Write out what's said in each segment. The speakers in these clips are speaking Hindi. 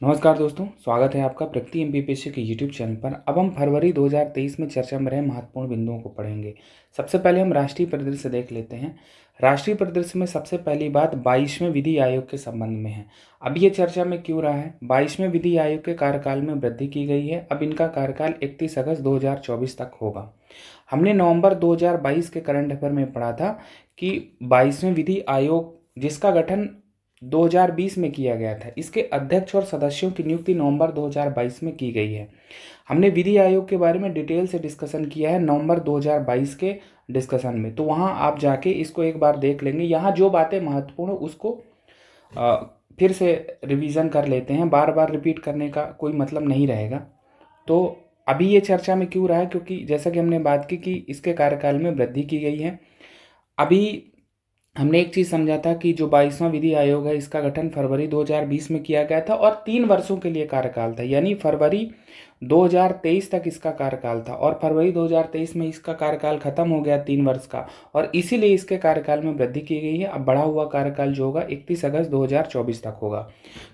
नमस्कार दोस्तों, स्वागत है आपका प्रगति एमपीपीएससी के यूट्यूब चैनल पर। अब हम फरवरी 2023 में चर्चा में रहे महत्वपूर्ण बिंदुओं को पढ़ेंगे। सबसे पहले हम राष्ट्रीय परिदृश्य देख लेते हैं। राष्ट्रीय परिदृश्य में सबसे पहली बात 22वें विधि आयोग के संबंध में है। अब ये चर्चा में क्यों रहा है? 22वें विधि आयोग के कार्यकाल में वृद्धि की गई है। अब इनका कार्यकाल 31 अगस्त 2024 तक होगा। हमने नवंबर 2022 के करंट अफेयर में पढ़ा था कि 22वें विधि आयोग जिसका गठन 2020 में किया गया था, इसके अध्यक्ष और सदस्यों की नियुक्ति नवंबर 2022 में की गई है। हमने विधि आयोग के बारे में डिटेल से डिस्कशन किया है नवंबर 2022 के डिस्कशन में, तो वहां आप जाके इसको एक बार देख लेंगे। यहाँ जो बातें महत्वपूर्ण उसको फिर से रिवीजन कर लेते हैं, बार बार रिपीट करने का कोई मतलब नहीं रहेगा। तो अभी ये चर्चा में क्यों रहा है? क्योंकि जैसा कि हमने बात की कि इसके कार्यकाल में वृद्धि की गई है। अभी हमने एक चीज़ समझा था कि जो 22वां विधि आयोग है, इसका गठन फरवरी 2020 में किया गया था और 3 वर्षों के लिए कार्यकाल था, यानी फरवरी 2023 तक इसका कार्यकाल था और फरवरी 2023 में इसका कार्यकाल खत्म हो गया 3 वर्ष का, और इसीलिए इसके कार्यकाल में वृद्धि की गई है। अब बढ़ा हुआ कार्यकाल जो होगा 31 अगस्त 2024 तक होगा।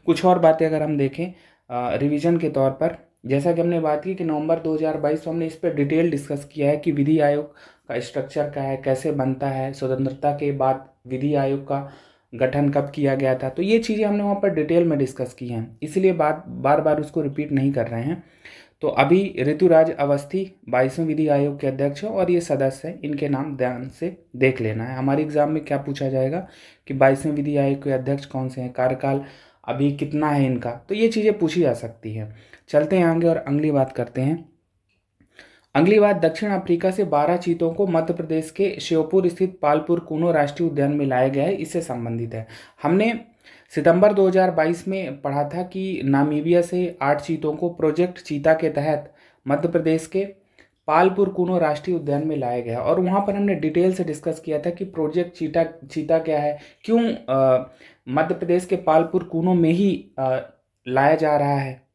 कुछ और बातें अगर हम देखें रिवीजन के तौर पर, जैसा कि हमने बात की कि नवंबर 2022 में हमने इस पर डिटेल डिस्कस किया है कि विधि आयोग का स्ट्रक्चर क्या है, कैसे बनता है, स्वतंत्रता के बाद विधि आयोग का गठन कब किया गया था। तो ये चीज़ें हमने वहाँ पर डिटेल में डिस्कस की हैं, इसलिए बार बार उसको रिपीट नहीं कर रहे हैं। तो अभी ऋतुराज अवस्थी 22वें विधि आयोग के अध्यक्ष हैं और ये सदस्य हैं, इनके नाम ध्यान से देख लेना है। हमारे एग्जाम में क्या पूछा जाएगा कि 22वें विधि आयोग के अध्यक्ष कौन से हैं, कार्यकाल अभी कितना है इनका, तो ये चीज़ें पूछी जा सकती हैं। चलते हैं आगे और अगली बात करते हैं। अगली बात, दक्षिण अफ्रीका से 12 चीतों को मध्य प्रदेश के श्योपुर स्थित पालपुर कूनो राष्ट्रीय उद्यान में लाया गया है, इससे संबंधित है। हमने सितंबर 2022 में पढ़ा था कि नामीबिया से 8 चीतों को प्रोजेक्ट चीता के तहत मध्य प्रदेश के पालपुर कूनो राष्ट्रीय उद्यान में लाया गया, और वहाँ पर हमने डिटेल से डिस्कस किया था कि प्रोजेक्ट चीता क्या है, क्यों मध्य प्रदेश के पालपुर कूनो में ही लाया जा रहा है।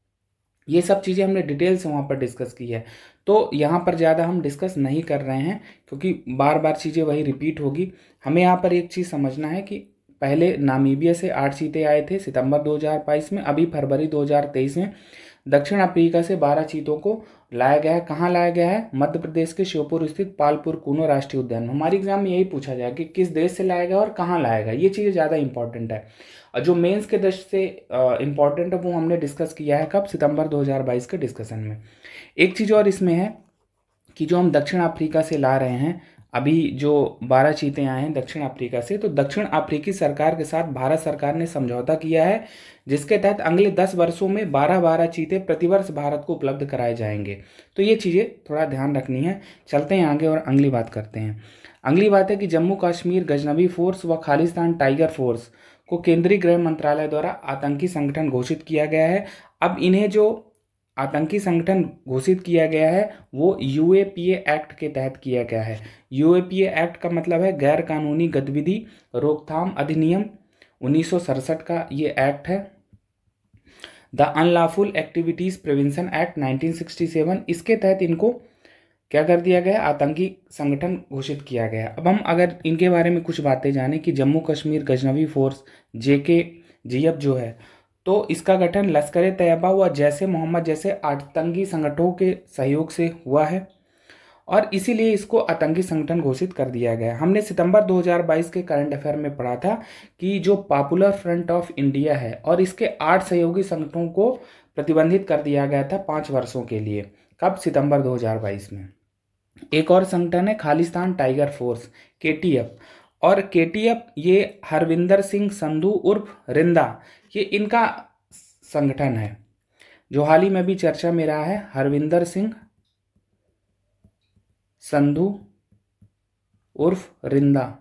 ये सब चीज़ें हमने डिटेल से वहाँ पर डिस्कस की है, तो यहाँ पर ज़्यादा हम डिस्कस नहीं कर रहे हैं क्योंकि बार बार चीज़ें वही रिपीट होगी। हमें यहाँ पर एक चीज़ समझना है कि पहले नामीबिया से 8 चीते आए थे सितंबर 2022 में, अभी फरवरी 2023 में दक्षिण अफ्रीका से 12 चीतों को लाया गया है। कहाँ लाया गया है? मध्य प्रदेश के श्योपुर स्थित पालपुर कूनो राष्ट्रीय उद्यान। हमारे एग्जाम में यही पूछा जाएगा कि किस देश से लाया गया और कहाँ लाया गया। ये चीज़ें ज़्यादा इंपॉर्टेंट है और जो मेंस के दृष्टि से इंपॉर्टेंट है वो हमने डिस्कस किया है कब? सितंबर 2022 के डिस्कशन में। एक चीज़ और इसमें है कि जो हम दक्षिण अफ्रीका से ला रहे हैं, अभी जो 12 चीते आए हैं दक्षिण अफ्रीका से, तो दक्षिण अफ्रीकी सरकार के साथ भारत सरकार ने समझौता किया है जिसके तहत अगले 10 वर्षों में 12 चीते प्रतिवर्ष भारत को उपलब्ध कराए जाएंगे। तो ये चीज़ें थोड़ा ध्यान रखनी है। चलते हैं आगे और अगली बात करते हैं। अगली बात है कि जम्मू कश्मीर गजनवी फोर्स व खालिस्तान टाइगर फोर्स को केंद्रीय गृह मंत्रालय द्वारा आतंकी संगठन घोषित किया गया है। अब इन्हें जो आतंकी संगठन घोषित किया गया है वो यूएपीए एक्ट के तहत किया गया है। यूएपीए एक्ट का मतलब है गैर कानूनी गतिविधि रोकथाम अधिनियम 1967 का ये एक्ट है। The unlawful activities prevention act 1967, इसके तहत इनको क्या कर दिया गया? आतंकी संगठन घोषित किया गया। अब हम अगर इनके बारे में कुछ बातें जानें कि जम्मू कश्मीर गजनवी फोर्स JKGF जो है, तो इसका गठन लश्कर तैयबा व जैसे मोहम्मद जैसे आतंकी संगठनों के सहयोग से हुआ है और इसीलिए इसको आतंकी संगठन घोषित कर दिया गया। हमने सितंबर 2022 के करंट अफेयर में पढ़ा था कि जो पॉपुलर फ्रंट ऑफ इंडिया है और इसके 8 सहयोगी संगठनों को प्रतिबंधित कर दिया गया था 5 वर्षों के लिए। कब? सितंबर 2022 में। एक और संगठन है खालिस्तान टाइगर फोर्स KTF, और KTF ये हरविंदर सिंह संधू उर्फ रिंदा, ये इनका संगठन है जो हाल ही में भी चर्चा में रहा है, हरविंदर सिंह संधू उर्फ रिंदा।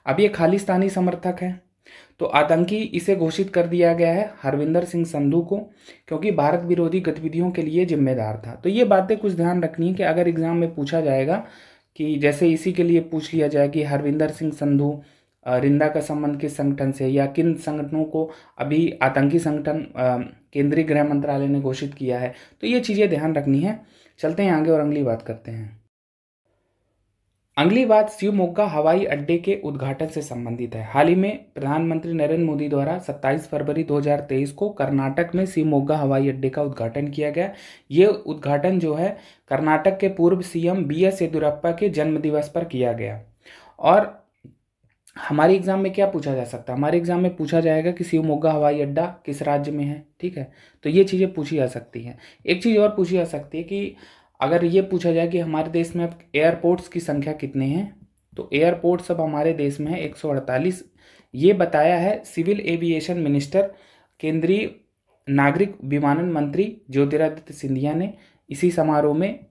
अब ये खालिस्तानी समर्थक है, तो आतंकी इसे घोषित कर दिया गया है हरविंदर सिंह संधू को, क्योंकि भारत विरोधी गतिविधियों के लिए जिम्मेदार था। तो ये बातें कुछ ध्यान रखनी है कि अगर एग्जाम में पूछा जाएगा कि जैसे इसी के लिए पूछ लिया जाए कि हरविंदर सिंह संधू रिंदा का संबंध किस संगठन से या किन संगठनों को अभी आतंकी संगठन केंद्रीय गृह मंत्रालय ने घोषित किया है, तो ये चीज़ें ध्यान रखनी है। चलते हैं आगे और अगली बात करते हैं। अगली बात शिवमोगा हवाई अड्डे के उद्घाटन से संबंधित है। हाल ही में प्रधानमंत्री नरेंद्र मोदी द्वारा 27 फरवरी 2023 को कर्नाटक में शिवमोगा हवाई अड्डे का उद्घाटन किया गया। ये उद्घाटन जो है कर्नाटक के पूर्व सीएम BS येदियुरप्पा के जन्मदिवस पर किया गया। और हमारे एग्जाम में क्या पूछा जा सकता है, हमारे एग्जाम में पूछा जाएगा कि शिवमोगा हवाई अड्डा किस राज्य में है। ठीक है, तो ये चीज़ें पूछी जा सकती हैं। एक चीज़ और पूछी जा सकती है कि अगर ये पूछा जाए कि हमारे देश में अब एयरपोर्ट्स की संख्या कितने हैं, तो एयरपोर्ट्स अब हमारे देश में है 148। ये बताया है सिविल एविएशन मिनिस्टर, केंद्रीय नागरिक विमानन मंत्री ज्योतिरादित्य सिंधिया ने। इसी समारोह में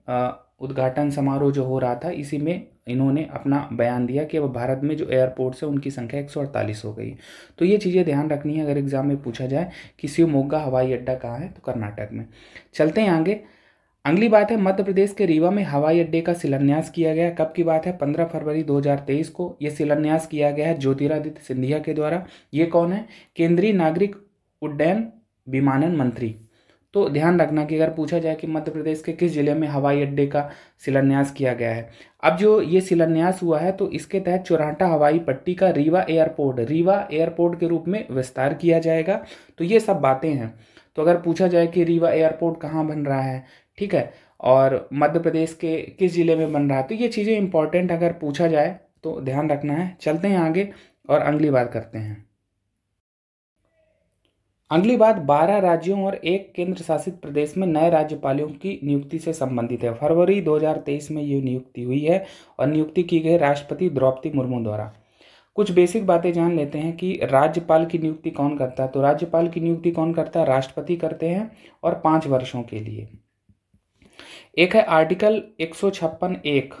उद्घाटन समारोह जो हो रहा था, इसी में इन्होंने अपना बयान दिया कि अब भारत में जो एयरपोर्ट्स है उनकी संख्या 148 हो गई। तो ये चीज़ें ध्यान रखनी है अगर एग्जाम में पूछा जाए कि शिवमोगा हवाई अड्डा कहाँ है, तो कर्नाटक में। चलते हैं आगे। अगली बात है मध्य प्रदेश के रीवा में हवाई अड्डे का शिलान्यास किया गया। कब की बात है, 15 फरवरी 2023 को यह शिलान्यास किया गया है ज्योतिरादित्य सिंधिया के द्वारा। ये कौन है, केंद्रीय नागरिक उड्डयन विमानन मंत्री। तो ध्यान रखना कि अगर पूछा जाए कि मध्य प्रदेश के किस जिले में हवाई अड्डे का शिलान्यास किया गया है। अब जो ये शिलान्यास हुआ है तो इसके तहत चौराहा हवाई पट्टी का रीवा एयरपोर्ट के रूप में विस्तार किया जाएगा। तो ये सब बातें हैं। तो अगर पूछा जाए कि रीवा एयरपोर्ट कहाँ बन रहा है, ठीक है, और मध्य प्रदेश के किस जिले में बन रहा है, तो ये चीज़ें इंपॉर्टेंट अगर पूछा जाए तो ध्यान रखना है। चलते हैं आगे और अगली बात करते हैं। अगली बात 12 राज्यों और एक केंद्र शासित प्रदेश में नए राज्यपालों की नियुक्ति से संबंधित है। फरवरी 2023 में ये नियुक्ति हुई है और नियुक्ति की गई राष्ट्रपति द्रौपदी मुर्मू द्वारा। कुछ बेसिक बातें जान लेते हैं कि राज्यपाल की नियुक्ति कौन करता है। तो राज्यपाल की नियुक्ति कौन करता है, राष्ट्रपति करते हैं और 5 वर्षों के लिए। एक है आर्टिकल 156(1)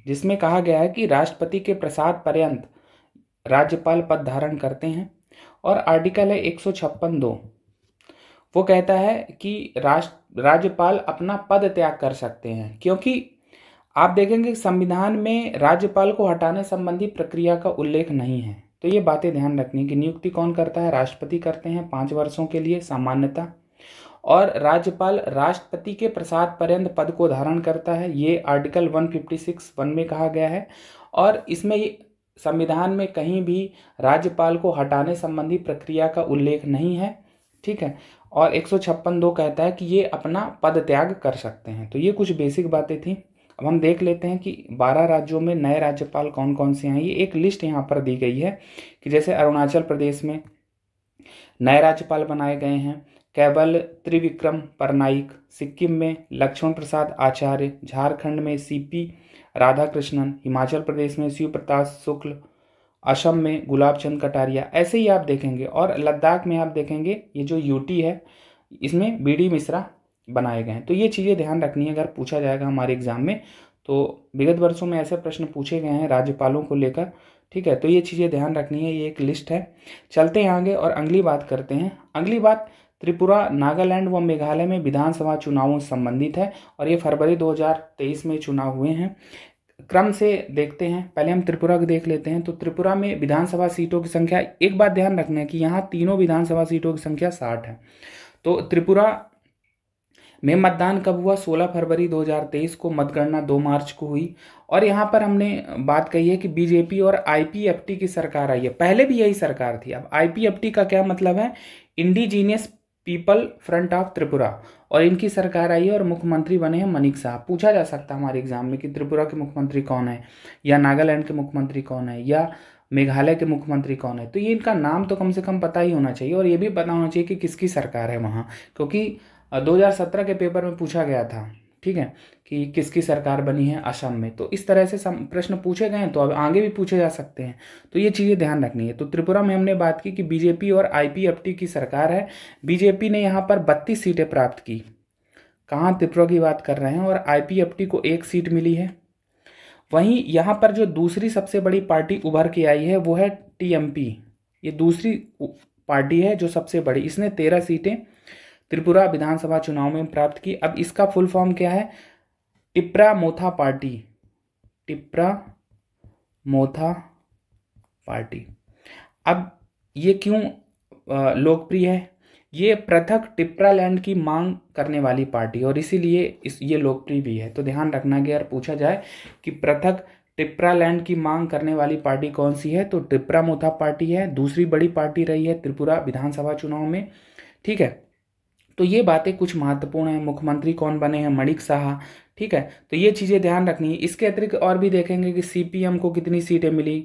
जिसमें कहा गया है कि राष्ट्रपति के प्रसाद पर्यंत राज्यपाल पद धारण करते हैं। और आर्टिकल है 156(2), वो कहता है कि राज्यपाल अपना पद त्याग कर सकते हैं, क्योंकि आप देखेंगे संविधान में राज्यपाल को हटाने संबंधी प्रक्रिया का उल्लेख नहीं है। तो ये बातें ध्यान रखनी कि नियुक्ति कौन करता है, राष्ट्रपति करते हैं 5 वर्षों के लिए सामान्यतः। और राज्यपाल राष्ट्रपति के प्रसाद पर्यंत पद को धारण करता है, ये आर्टिकल 156(1) में कहा गया है। और इसमें संविधान में कहीं भी राज्यपाल को हटाने संबंधी प्रक्रिया का उल्लेख नहीं है। ठीक है, और 156(2) कहता है कि ये अपना पद त्याग कर सकते हैं। तो ये कुछ बेसिक बातें थी। अब हम देख लेते हैं कि 12 राज्यों में नए राज्यपाल कौन कौन से हैं। ये एक लिस्ट यहाँ पर दी गई है कि जैसे अरुणाचल प्रदेश में नए राज्यपाल बनाए गए हैं केवल त्रिविक्रम परनाइक, सिक्किम में लक्ष्मण प्रसाद आचार्य, झारखंड में CP राधाकृष्णन, हिमाचल प्रदेश में शिव प्रताप शुक्ल, असम में गुलाब चंद कटारिया, ऐसे ही आप देखेंगे। और लद्दाख में आप देखेंगे ये जो UT है इसमें BD मिश्रा बनाए गए हैं। तो ये चीज़ें ध्यान रखनी है अगर पूछा जाएगा हमारे एग्जाम में। तो विगत वर्षों में ऐसे प्रश्न पूछे गए हैं राज्यपालों को लेकर। ठीक है, तो ये चीज़ें ध्यान रखनी है, ये एक लिस्ट है। चलते हैं आगे और अगली बात करते हैं। अगली बात त्रिपुरा, नागालैंड व मेघालय में विधानसभा चुनावों से संबंधित है और ये फरवरी 2023 में चुनाव हुए हैं। क्रम से देखते हैं, पहले हम त्रिपुरा को देख लेते हैं। तो त्रिपुरा में विधानसभा सीटों की संख्या, एक बात ध्यान रखना है कि यहाँ तीनों विधानसभा सीटों की संख्या 60 है। तो त्रिपुरा में मतदान कब हुआ, 16 फरवरी 2023 को। मतगणना 2 मार्च को हुई। और यहाँ पर हमने बात कही है कि BJP और IPFT की सरकार आई है। पहले भी यही सरकार थी। अब IPFT का क्या मतलब है, indigenous people front of Tripura, और इनकी सरकार आई है और मुख्यमंत्री बने हैं मनिक साहब। पूछा जा सकता है हमारे एग्जाम में कि त्रिपुरा के मुख्यमंत्री कौन है, या नागालैंड के मुख्यमंत्री कौन है, या मेघालय के मुख्यमंत्री कौन है। तो ये इनका नाम तो कम से कम पता ही होना चाहिए और ये भी पता होना चाहिए कि किसकी सरकार है वहाँ, क्योंकि 2017 के पेपर में पूछा गया था। ठीक है, कि किसकी सरकार बनी है असम में। तो इस तरह से प्रश्न पूछे गए हैं, तो अब आगे भी पूछे जा सकते हैं। तो ये चीज़ें ध्यान रखनी है। तो त्रिपुरा में हमने बात की कि BJP और IPFT की सरकार है। BJP ने यहाँ पर 32 सीटें प्राप्त की। कहाँ, त्रिपुरा की बात कर रहे हैं। और IPFT को 1 सीट मिली है। वहीं यहाँ पर जो दूसरी सबसे बड़ी पार्टी उभर के आई है वो है TMP। ये दूसरी पार्टी है जो सबसे बड़ी, इसने 13 सीटें त्रिपुरा विधानसभा चुनाव में प्राप्त की। अब इसका फुल फॉर्म क्या है, टिप्रा मोथा पार्टी। टिप्रा मोथा पार्टी। अब ये क्यों लोकप्रिय है, ये पृथक टिप्रालैंड की मांग करने वाली पार्टी और इसीलिए ये लोकप्रिय भी है। तो ध्यान रखना कि अगर पूछा जाए कि पृथक टिप्रा लैंड की मांग करने वाली पार्टी कौन सी है? तो टिप्रा मोथा पार्टी है, दूसरी बड़ी पार्टी रही है त्रिपुरा विधानसभा चुनाव में। ठीक है, तो ये बातें कुछ महत्वपूर्ण हैं। मुख्यमंत्री कौन बने हैं? मणिक साहा। ठीक है, तो ये चीज़ें ध्यान रखनी है। इसके अतिरिक्त और भी देखेंगे कि सीपीएम को कितनी सीटें मिली।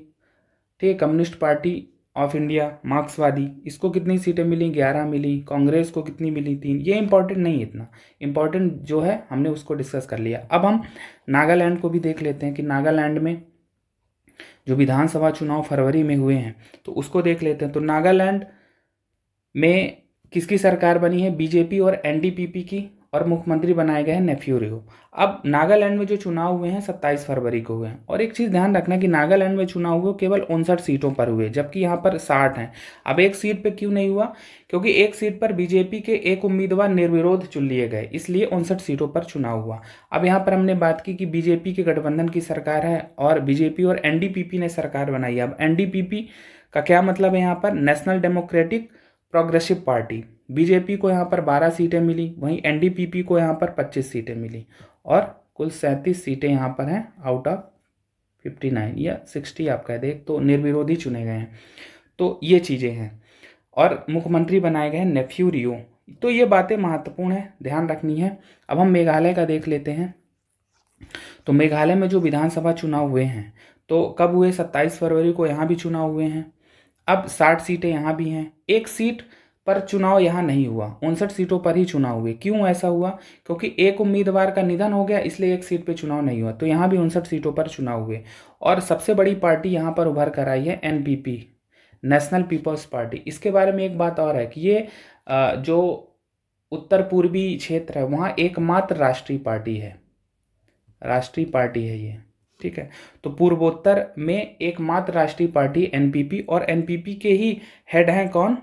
ठीक है, कम्युनिस्ट पार्टी ऑफ इंडिया, मार्क्सवादी, इसको कितनी सीटें मिली? 11 मिली। कांग्रेस को कितनी मिली? 3। ये इंपॉर्टेंट नहीं है इतना, इंपॉर्टेंट जो है हमने उसको डिस्कस कर लिया। अब हम नागालैंड को भी देख लेते हैं कि नागालैंड में जो विधानसभा चुनाव फरवरी में हुए हैं तो उसको देख लेते हैं। तो नागालैंड में किसकी सरकार बनी है? बीजेपी और एनडीपीपी की, और मुख्यमंत्री बनाए गए हैं नेफ्यू रियो। अब नागालैंड में जो चुनाव हुए हैं 27 फरवरी को हुए हैं, और एक चीज़ ध्यान रखना कि नागालैंड में चुनाव हुए केवल 59 सीटों पर हुए, जबकि यहाँ पर 60 हैं। अब एक सीट पे क्यों नहीं हुआ? क्योंकि एक सीट पर बीजेपी के एक उम्मीदवार निर्विरोध चुन लिए गए, इसलिए 59 सीटों पर चुनाव हुआ। अब यहाँ पर हमने बात की कि बीजेपी के गठबंधन की सरकार है और बीजेपी और एनडीपीपी ने सरकार बनाई है। अब एनडीपीपी का क्या मतलब है? यहाँ पर national democratic progressive party. BJP को यहाँ पर 12 सीटें मिली, वहीं एनडीपीपी को यहाँ पर 25 सीटें मिली, और कुल 37 सीटें यहाँ पर हैं आउट ऑफ 59 या 60 आप कह दें, तो निर्विरोधी चुने गए हैं। तो ये चीज़ें हैं, और मुख्यमंत्री बनाए गए हैं नेफ्यू रियो। तो ये बातें महत्वपूर्ण है, ध्यान रखनी है। अब हम मेघालय का देख लेते हैं। तो मेघालय में जो विधानसभा चुनाव हुए हैं तो कब हुए? 27 फरवरी को यहाँ भी चुनाव हुए हैं। अब 60 सीटें यहाँ भी हैं। एक सीट पर चुनाव यहाँ नहीं हुआ, 59 सीटों पर ही चुनाव हुए। क्यों ऐसा हुआ? क्योंकि एक उम्मीदवार का निधन हो गया, इसलिए एक सीट पे चुनाव नहीं हुआ। तो यहाँ भी 59 सीटों पर चुनाव हुए, और सबसे बड़ी पार्टी यहाँ पर उभर कर आई है एनपीपी, नेशनल पीपल्स पार्टी। इसके बारे में एक बात और है कि ये जो उत्तर पूर्वी क्षेत्र है वहाँ एकमात्र राष्ट्रीय पार्टी है, राष्ट्रीय पार्टी है ये। ठीक है, तो पूर्वोत्तर में एकमात्र राष्ट्रीय पार्टी एनपीपी, और एनपीपी के ही हेड हैं कौन?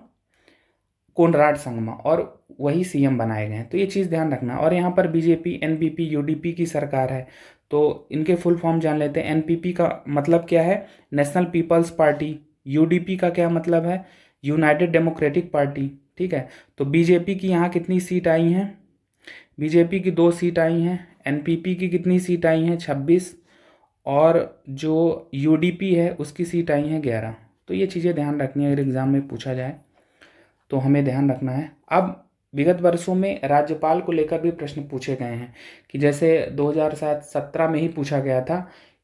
कोनराड संगमा, और वही सीएम बनाए गए हैं। तो ये चीज़ ध्यान रखना। और यहाँ पर बीजेपी, एनपीपी, यूडीपी की सरकार है। तो इनके फुल फॉर्म जान लेते हैं। एनपीपी का मतलब क्या है? National peoples party. यूडीपी का क्या मतलब है? United democratic party. ठीक है, तो बीजेपी की यहाँ कितनी सीट आई हैं? बीजेपी की 2 सीट आई हैं। एनपीपी की कितनी सीट आई हैं? 26, और जो यूडीपी है उसकी सीट आई हैं 11। तो ये चीज़ें ध्यान रखनी है, अगर एग्जाम में पूछा जाए तो हमें ध्यान रखना है। अब विगत वर्षों में राज्यपाल को लेकर भी प्रश्न पूछे गए हैं, कि जैसे 2017 में ही पूछा गया था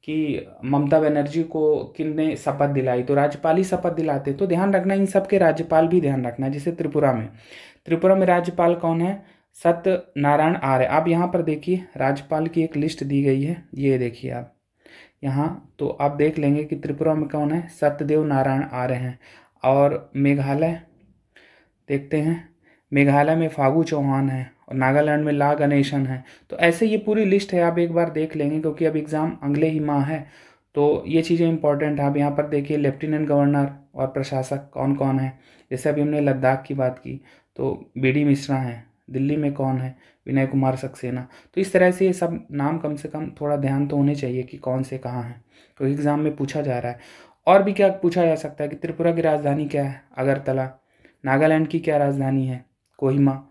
कि ममता बनर्जी को किसने शपथ दिलाई, तो राज्यपाल ही शपथ दिलाते। तो ध्यान रखना, इन सब के राज्यपाल भी ध्यान रखना। जैसे त्रिपुरा में राज्यपाल कौन है? सत्यनारायण आर्य। आप यहाँ पर देखिए राज्यपाल की एक लिस्ट दी गई है, ये देखिए आप यहाँ, तो आप देख लेंगे कि त्रिपुरा में कौन है? सत्यदेव नारायण आर्य हैं। और मेघालय देखते हैं, मेघालय में फागू चौहान है, और नागालैंड में ला गणेशन है। तो ऐसे ये पूरी लिस्ट है, आप एक बार देख लेंगे, क्योंकि अब एग्ज़ाम अगले ही माह है। तो ये चीज़ें इंपॉर्टेंट है। आप यहाँ पर देखिए लेफ्टिनेंट गवर्नर और प्रशासक कौन कौन है। जैसे अभी हमने लद्दाख की बात की तो बीडी मिश्रा हैं। दिल्ली में कौन है? विनय कुमार सक्सेना। तो इस तरह से ये सब नाम कम से कम थोड़ा ध्यान तो होने चाहिए कि कौन से कहाँ हैं, क्योंकि एग्ज़ाम में पूछा जा रहा है। और भी क्या पूछा जा सकता है कि त्रिपुरा की राजधानी क्या है? अगरतला। नागालैंड की क्या राजधानी है? कोहिमा।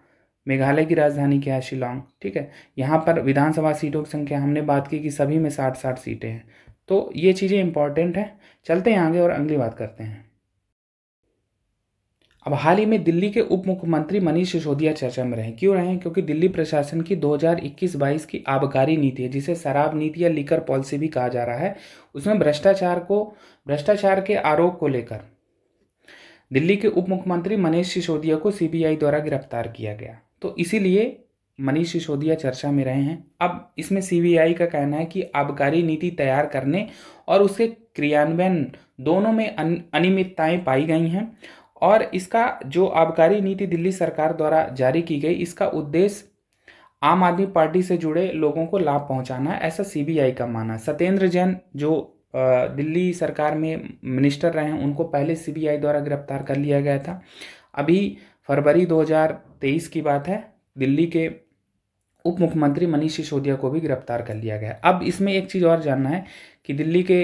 मेघालय की राजधानी क्या है? शिलोंग। ठीक है, यहाँ पर विधानसभा सीटों की संख्या हमने बात की कि सभी में 60-60 सीटें हैं। तो ये चीज़ें इंपॉर्टेंट हैं। चलते हैं आगे और अगली बात करते हैं। अब हाल ही में दिल्ली के उप मुख्यमंत्री मनीष सिसोदिया चर्चा में रहे। क्यों रहे? क्योंकि दिल्ली प्रशासन की 2021-22 की आबकारी नीति है, जिसे शराब नीति या लीकर पॉलिसी भी कहा जा रहा है, उसमें भ्रष्टाचार के आरोप को लेकर दिल्ली के उप मुख्यमंत्री मनीष सिसोदिया को सीबीआई द्वारा गिरफ्तार किया गया। तो इसीलिए मनीष सिसोदिया चर्चा में रहे हैं। अब इसमें सीबीआई का कहना है कि आबकारी नीति तैयार करने और उसके क्रियान्वयन दोनों में अनियमितताएं पाई गई हैं, और इसका जो आबकारी नीति दिल्ली सरकार द्वारा जारी की गई, इसका उद्देश्य आम आदमी पार्टी से जुड़े लोगों को लाभ पहुंचाना है, ऐसा सीबीआई का मानना है। सत्येंद्र जैन जो दिल्ली सरकार में मिनिस्टर रहे हैं, उनको पहले सीबीआई द्वारा गिरफ्तार कर लिया गया था। अभी फरवरी 2023 की बात है, दिल्ली के उप मुख्यमंत्री मनीष सिसोदिया को भी गिरफ्तार कर लिया गया। अब इसमें एक चीज़ और जानना है कि दिल्ली के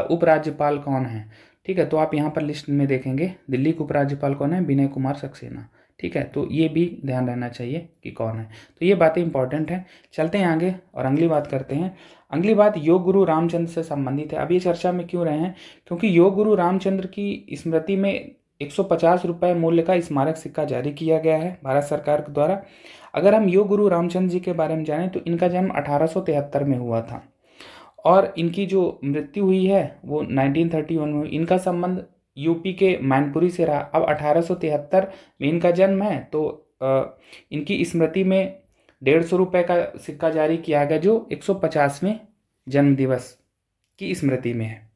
उपराज्यपाल कौन हैं। ठीक है, तो आप यहाँ पर लिस्ट में देखेंगे दिल्ली के उपराज्यपाल कौन है? विनय कुमार सक्सेना। ठीक है, तो ये भी ध्यान रहना चाहिए कि कौन है। तो ये बातें इंपॉर्टेंट हैं। चलते हैं आगे और अगली बात करते हैं। अगली बात योग गुरु रामचंद्र से संबंधित है। अब ये चर्चा में क्यों रहे हैं? क्योंकि योग गुरु रामचंद्र की स्मृति में 150 रुपये मूल्य का स्मारक सिक्का जारी किया गया है भारत सरकार के द्वारा। अगर हम योग गुरु रामचंद्र जी के बारे में जानें तो इनका जन्म 1873 में हुआ था और इनकी जो मृत्यु हुई है वो 1931 में हुई। इनका संबंध यूपी के मैनपुरी से रहा। अब 1873 में इनका जन्म है तो इनकी स्मृति में 150 रुपये का सिक्का जारी किया गया जो 150वें जन्म दिवस की स्मृति में है।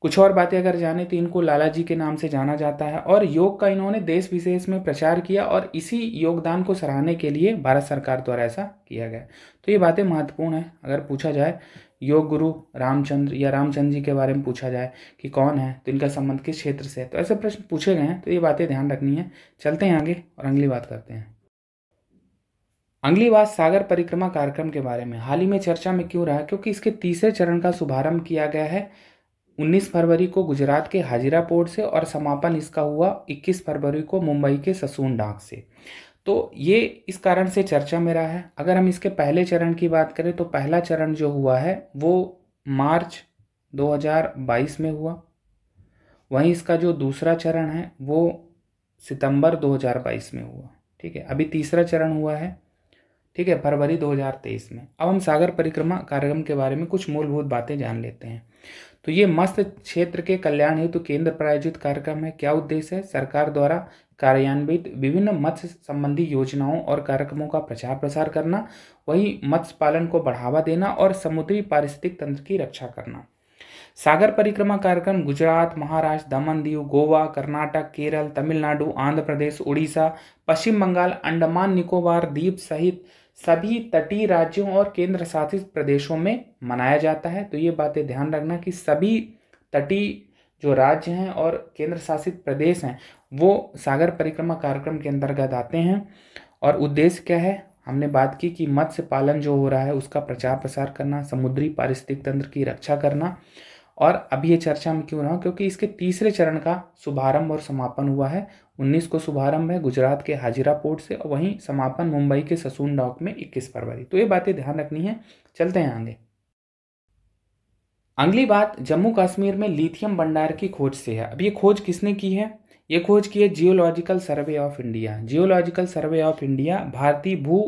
कुछ और बातें अगर जाने तो इनको लाला जी के नाम से जाना जाता है और योग का इन्होंने देश विदेश में प्रचार किया और इसी योगदान को सराहने के लिए भारत सरकार द्वारा ऐसा किया गया। तो ये बातें महत्वपूर्ण है। अगर पूछा जाए योग गुरु रामचंद्र या रामचंद्र जी के बारे में पूछा जाए कि कौन है तो इनका संबंध किस क्षेत्र से है, तो ऐसे प्रश्न पूछे गए हैं, तो ये बातें ध्यान रखनी है। चलते हैं आगे और अगली बात करते हैं। अगली बात सागर परिक्रमा कार्यक्रम के बारे में हाल ही में चर्चा में क्यों रहा? क्योंकि इसके तीसरे चरण का शुभारंभ किया गया है 19 फरवरी को गुजरात के हाजिरा पोर्ट से और समापन इसका हुआ 21 फरवरी को मुंबई के ससून डाक से। तो ये इस कारण से चर्चा में रहा है। अगर हम इसके पहले चरण की बात करें तो पहला चरण जो हुआ है वो मार्च 2022 में हुआ। वहीं इसका जो दूसरा चरण है वो सितंबर 2022 में हुआ। ठीक है, अभी तीसरा चरण हुआ है, ठीक है, फरवरी 2023 में। अब हम सागर परिक्रमा कार्यक्रम के बारे में कुछ मूलभूत बातें जान लेते हैं। तो ये मत्स्य क्षेत्र के कल्याण हेतु केंद्र प्रायोजित कार्यक्रम है। क्या उद्देश्य है? सरकार द्वारा कार्यान्वित विभिन्न मत्स्य संबंधी योजनाओं और कार्यक्रमों का प्रचार प्रसार करना, वही मत्स्य पालन को बढ़ावा देना और समुद्री पारिस्थितिक तंत्र की रक्षा करना। सागर परिक्रमा कार्यक्रम गुजरात, महाराष्ट्र, दमन दीव, गोवा, कर्नाटक, केरल, तमिलनाडु, आंध्र प्रदेश, उड़ीसा, पश्चिम बंगाल, अंडमान निकोबार द्वीप सहित सभी तटीय राज्यों और केंद्र शासित प्रदेशों में मनाया जाता है। तो ये बातें ध्यान रखना कि सभी तटीय जो राज्य हैं और केंद्र शासित प्रदेश हैं वो सागर परिक्रमा कार्यक्रम के अंतर्गत आते हैं। और उद्देश्य क्या है? हमने बात की कि मत्स्य पालन जो हो रहा है उसका प्रचार प्रसार करना, समुद्री पारिस्थितिक तंत्र की रक्षा करना। और अभी ये चर्चा में क्यों रहा? क्योंकि इसके तीसरे चरण का शुभारंभ और समापन हुआ है। 19 को शुभारंभ है गुजरात के हाजिरा पोर्ट से और वहीं समापन मुंबई के ससून डॉक में 21 फरवरी। तो ये बातें ध्यान रखनी है। चलते हैं आगे। अगली बात जम्मू कश्मीर में लिथियम भंडार की खोज से है। अब ये खोज किसने की है? ये खोज की है geological survey of India. Geological survey of India भारतीय भू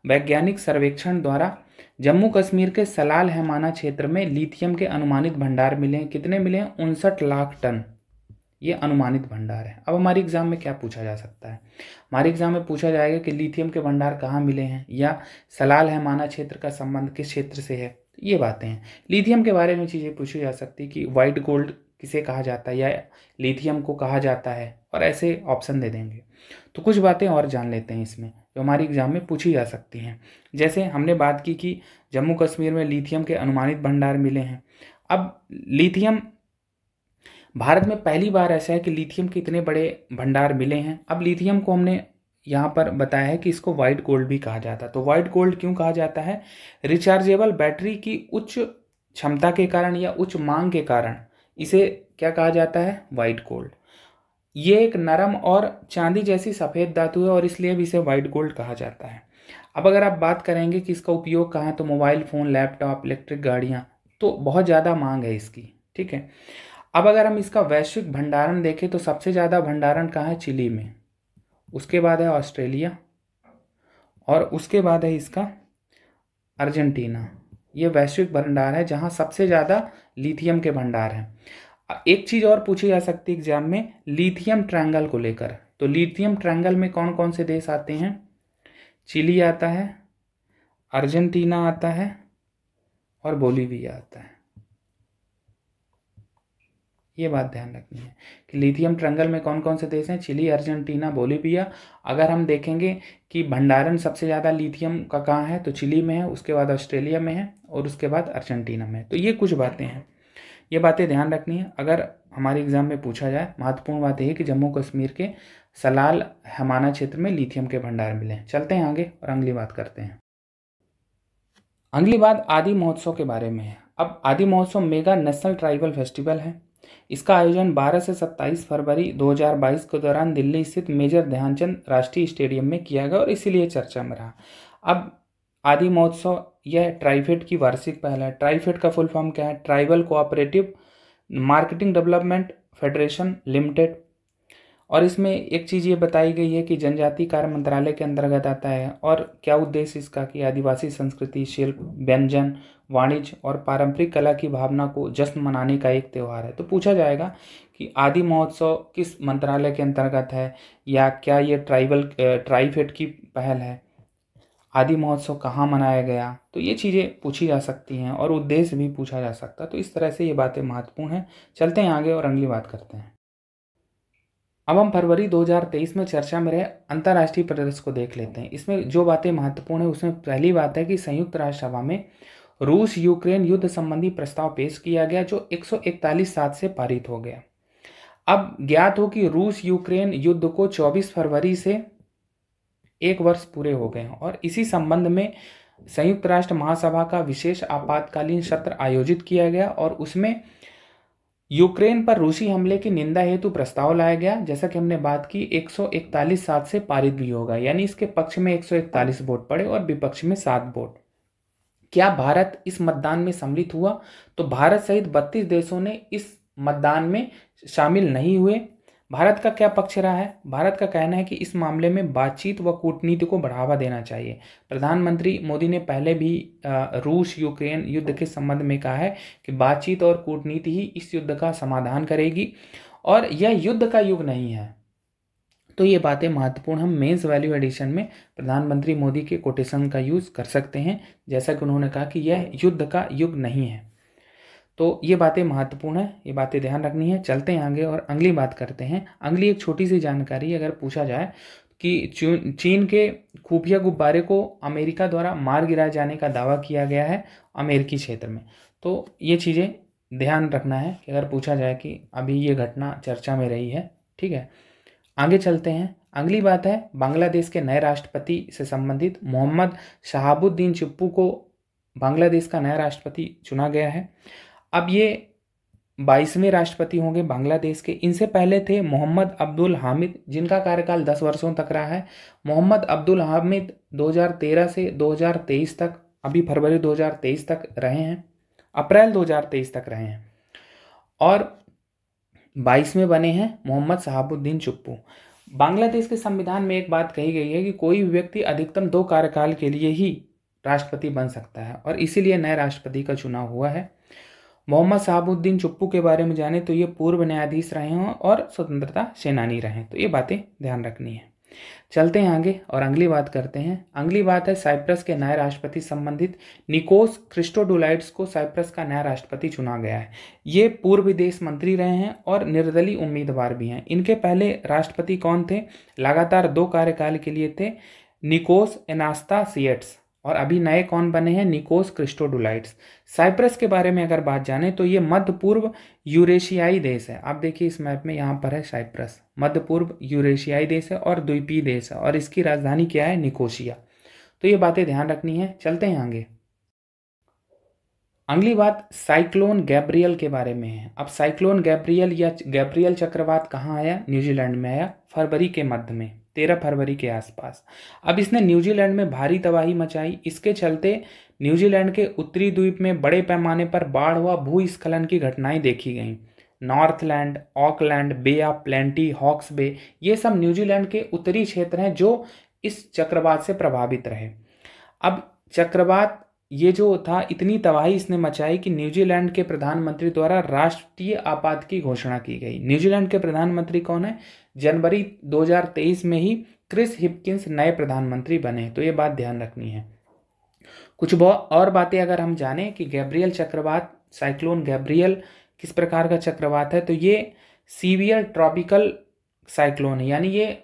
वैज्ञानिक सर्वेक्षण द्वारा जम्मू कश्मीर के सलाल हैमाना क्षेत्र में लिथियम के अनुमानित भंडार मिले हैं। कितने मिले हैं? 59 लाख टन ये अनुमानित भंडार है। अब हमारे एग्जाम में क्या पूछा जा सकता है? हमारे एग्जाम में पूछा जाएगा कि लिथियम के भंडार कहाँ मिले हैं या सलाल हैमाना क्षेत्र का संबंध किस क्षेत्र से है। ये बातें हैं। लिथियम के बारे में चीज़ें पूछी जा सकती है कि वाइट गोल्ड किसे कहा जाता है या लिथियम को कहा जाता है, और ऐसे ऑप्शन दे देंगे। तो कुछ बातें और जान लेते हैं इसमें जो हमारी एग्जाम में पूछी जा सकती हैं। जैसे हमने बात की कि जम्मू कश्मीर में लिथियम के अनुमानित भंडार मिले हैं। अब लिथियम भारत में पहली बार ऐसा है कि लिथियम के इतने बड़े भंडार मिले हैं। अब लिथियम को हमने यहाँ पर बताया है कि इसको वाइट गोल्ड भी कहा जाता है। तो वाइट गोल्ड क्यों कहा जाता है? रिचार्जेबल बैटरी की उच्च क्षमता के कारण या उच्च मांग के कारण इसे क्या कहा जाता है? White gold. ये एक नरम और चांदी जैसी सफ़ेद धातु है और इसलिए भी इसे वाइट गोल्ड कहा जाता है। अब अगर आप बात करेंगे कि इसका उपयोग कहाँ है, तो मोबाइल फ़ोन, लैपटॉप, इलेक्ट्रिक गाड़ियाँ, तो बहुत ज़्यादा मांग है इसकी। ठीक है, अब अगर हम इसका वैश्विक भंडारण देखें तो सबसे ज़्यादा भंडारण कहाँ है? चिली में, उसके बाद है ऑस्ट्रेलिया और उसके बाद है इसका अर्जेंटीना। ये वैश्विक भंडार है जहाँ सबसे ज़्यादा लिथियम के भंडार हैं। एक चीज़ और पूछी जा सकती है एग्जाम में लिथियम ट्रायंगल को लेकर। तो लिथियम ट्रायंगल में कौन कौन से देश आते हैं? चिली आता है, अर्जेंटीना आता है और बोलीविया आता है। ये बात ध्यान रखनी है कि लिथियम ट्रायंगल में कौन कौन से देश हैं? Chile, Argentina, Bolivia. अगर हम देखेंगे कि भंडारण सबसे ज़्यादा लिथियम का कहाँ है, तो चिली में है, उसके बाद ऑस्ट्रेलिया में है और उसके बाद अर्जेंटीना में है। तो ये कुछ बातें हैं, ये बातें ध्यान रखनी है। अगर हमारे एग्जाम में पूछा जाए, महत्वपूर्ण बात यह है कि जम्मू कश्मीर के सलाल हैमाना क्षेत्र में लिथियम के भंडार मिले हैं। चलते हैं आगे और अगली बात करते हैं। अगली बात आदि महोत्सव के बारे में है। अब आदि महोत्सव मेगा नेशनल ट्राइबल फेस्टिवल है। इसका आयोजन 12 से 27 फरवरी 2022 के दौरान दिल्ली स्थित मेजर ध्यानचंद राष्ट्रीय स्टेडियम में किया गया और इसीलिए चर्चा में रहा। अब आदि महोत्सव यह ट्राइफेड की वार्षिक पहल है। ट्राइफेड का फुल फॉर्म क्या है? Tribal cooperative marketing development federation limited. और इसमें एक चीज़ ये बताई गई है कि जनजातीय कार्य मंत्रालय के अंतर्गत आता है। और क्या उद्देश्य इसका कि आदिवासी संस्कृति, शिल्प, व्यंजन, वाणिज्य और पारंपरिक कला की भावना को जश्न मनाने का एक त्यौहार है। तो पूछा जाएगा कि आदि महोत्सव किस मंत्रालय के अंतर्गत है, या क्या ये ट्राइफेड की पहल है, आदि महोत्सव कहाँ मनाया गया, तो ये चीज़ें पूछी जा सकती हैं और उद्देश्य भी पूछा जा सकता है। तो इस तरह से ये बातें महत्वपूर्ण हैं। चलते हैं आगे और अगली बात करते हैं। अब हम फरवरी 2023 में चर्चा में रहे अंतर्राष्ट्रीय परिदृश्य को देख लेते हैं। इसमें जो बातें महत्वपूर्ण है उसमें पहली बात है कि संयुक्त राष्ट्र सभा में रूस यूक्रेन युद्ध संबंधी प्रस्ताव पेश किया गया जो 141 साथ से पारित हो गया। अब ज्ञात हो कि रूस यूक्रेन युद्ध को 24 फरवरी से 1 वर्ष पूरे हो गए हैं और इसी संबंध में संयुक्त राष्ट्र महासभा का विशेष आपातकालीन सत्र आयोजित किया गया और उसमें यूक्रेन पर रूसी हमले की निंदा हेतु प्रस्ताव लाया गया। जैसा कि हमने बात की 141 साथ से पारित भी होगा, यानी इसके पक्ष में 141 वोट पड़े और विपक्ष में 7 वोट। क्या भारत इस मतदान में सम्मिलित हुआ? तो भारत सहित 32 देशों ने इस मतदान में शामिल नहीं हुए। भारत का क्या पक्ष रहा है? भारत का कहना है कि इस मामले में बातचीत व कूटनीति को बढ़ावा देना चाहिए। प्रधानमंत्री मोदी ने पहले भी रूस यूक्रेन युद्ध के संबंध में कहा है कि बातचीत और कूटनीति ही इस युद्ध का समाधान करेगी और यह युद्ध का युग नहीं है। तो ये बातें महत्वपूर्ण, हम मेंस वैल्यू एडिशन में प्रधानमंत्री मोदी के कोटेशन का यूज कर सकते हैं, जैसा कि उन्होंने कहा कि यह युद्ध का युग नहीं है। तो ये बातें महत्वपूर्ण है, ये बातें ध्यान रखनी है। चलते हैं आगे और अगली बात करते हैं। अगली एक छोटी सी जानकारी, अगर पूछा जाए कि चीन के खुफिया गुब्बारे को अमेरिका द्वारा मार गिराए जाने का दावा किया गया है अमेरिकी क्षेत्र में, तो ये चीज़ें ध्यान रखना है कि अगर पूछा जाए कि अभी ये घटना चर्चा में रही है। ठीक है, आगे चलते हैं। अगली बात है बांग्लादेश के नए राष्ट्रपति से संबंधित। मोहम्मद शहाबुद्दीन चुप्पू को बांग्लादेश का नया राष्ट्रपति चुना गया है। अब ये 22वें राष्ट्रपति होंगे बांग्लादेश के। इनसे पहले थे मोहम्मद अब्दुल हामिद, जिनका कार्यकाल 10 वर्षों तक रहा है। मोहम्मद अब्दुल हामिद 2013 से 2023 तक, अभी फरवरी 2023 तक रहे हैं, अप्रैल 2023 तक रहे हैं। और 22वें बने हैं मोहम्मद शहाबुद्दीन चुप्पू। बांग्लादेश के संविधान में एक बात कही गई है कि कोई भी व्यक्ति अधिकतम 2 कार्यकाल के लिए ही राष्ट्रपति बन सकता है और इसीलिए नए राष्ट्रपति का चुनाव हुआ है। मोहम्मद शहाबुद्दीन चुप्पू के बारे में जाने तो ये पूर्व न्यायाधीश रहे हैं और स्वतंत्रता सेनानी रहे हैं। तो ये बातें ध्यान रखनी है। चलते हैं आगे और अगली बात करते हैं। अगली बात है साइप्रस के नए राष्ट्रपति संबंधित। निकोस क्रिस्टोडुलाइड्स को साइप्रस का नया राष्ट्रपति चुना गया है। ये पूर्व विदेश मंत्री रहे हैं और निर्दलीय उम्मीदवार भी हैं। इनके पहले राष्ट्रपति कौन थे? लगातार 2 कार्यकाल के लिए थे निकोस एनास्तासिएड्स, और अभी नए कौन बने हैं? निकोस क्रिस्टोडुलाइड्स। साइप्रस के बारे में अगर बात जाने तो ये मध्य पूर्व यूरेशियाई देश है। आप देखिए इस मैप में यहाँ पर है साइप्रस, मध्य पूर्व यूरेशियाई देश है और द्वीपीय देश है और इसकी राजधानी क्या है? निकोसिया। तो ये बातें ध्यान रखनी है। चलते हैं आगे। अगली बात साइक्लोन गैब्रियल के बारे में है। अब साइक्लोन गैब्रियल या गैब्रियल चक्रवात कहाँ आया? न्यूजीलैंड में आया, फरवरी के मध्य में, 13 फरवरी के आसपास। अब इसने न्यूजीलैंड में भारी तबाही मचाई। इसके चलते न्यूजीलैंड के उत्तरी द्वीप में बड़े पैमाने पर बाढ़ व भूस्खलन की घटनाएं देखी गईं। Northland, Auckland, Bay of Plenty, Hawke's Bay, ये सब न्यूजीलैंड के उत्तरी क्षेत्र हैं जो इस चक्रवात से प्रभावित रहे। अब चक्रवात ये जो था, इतनी तबाही इसने मचाई कि न्यूजीलैंड के प्रधानमंत्री द्वारा राष्ट्रीय आपात की घोषणा की गई। न्यूजीलैंड के प्रधानमंत्री कौन है? जनवरी 2023 में ही क्रिस हिपकिंस नए प्रधानमंत्री बने। तो ये बात ध्यान रखनी है। कुछ और बातें अगर हम जानें कि गैब्रियल चक्रवात, साइक्लोन गैब्रियल किस प्रकार का चक्रवात है, तो ये सीवियर ट्रॉपिकल साइक्लोन है, यानी ये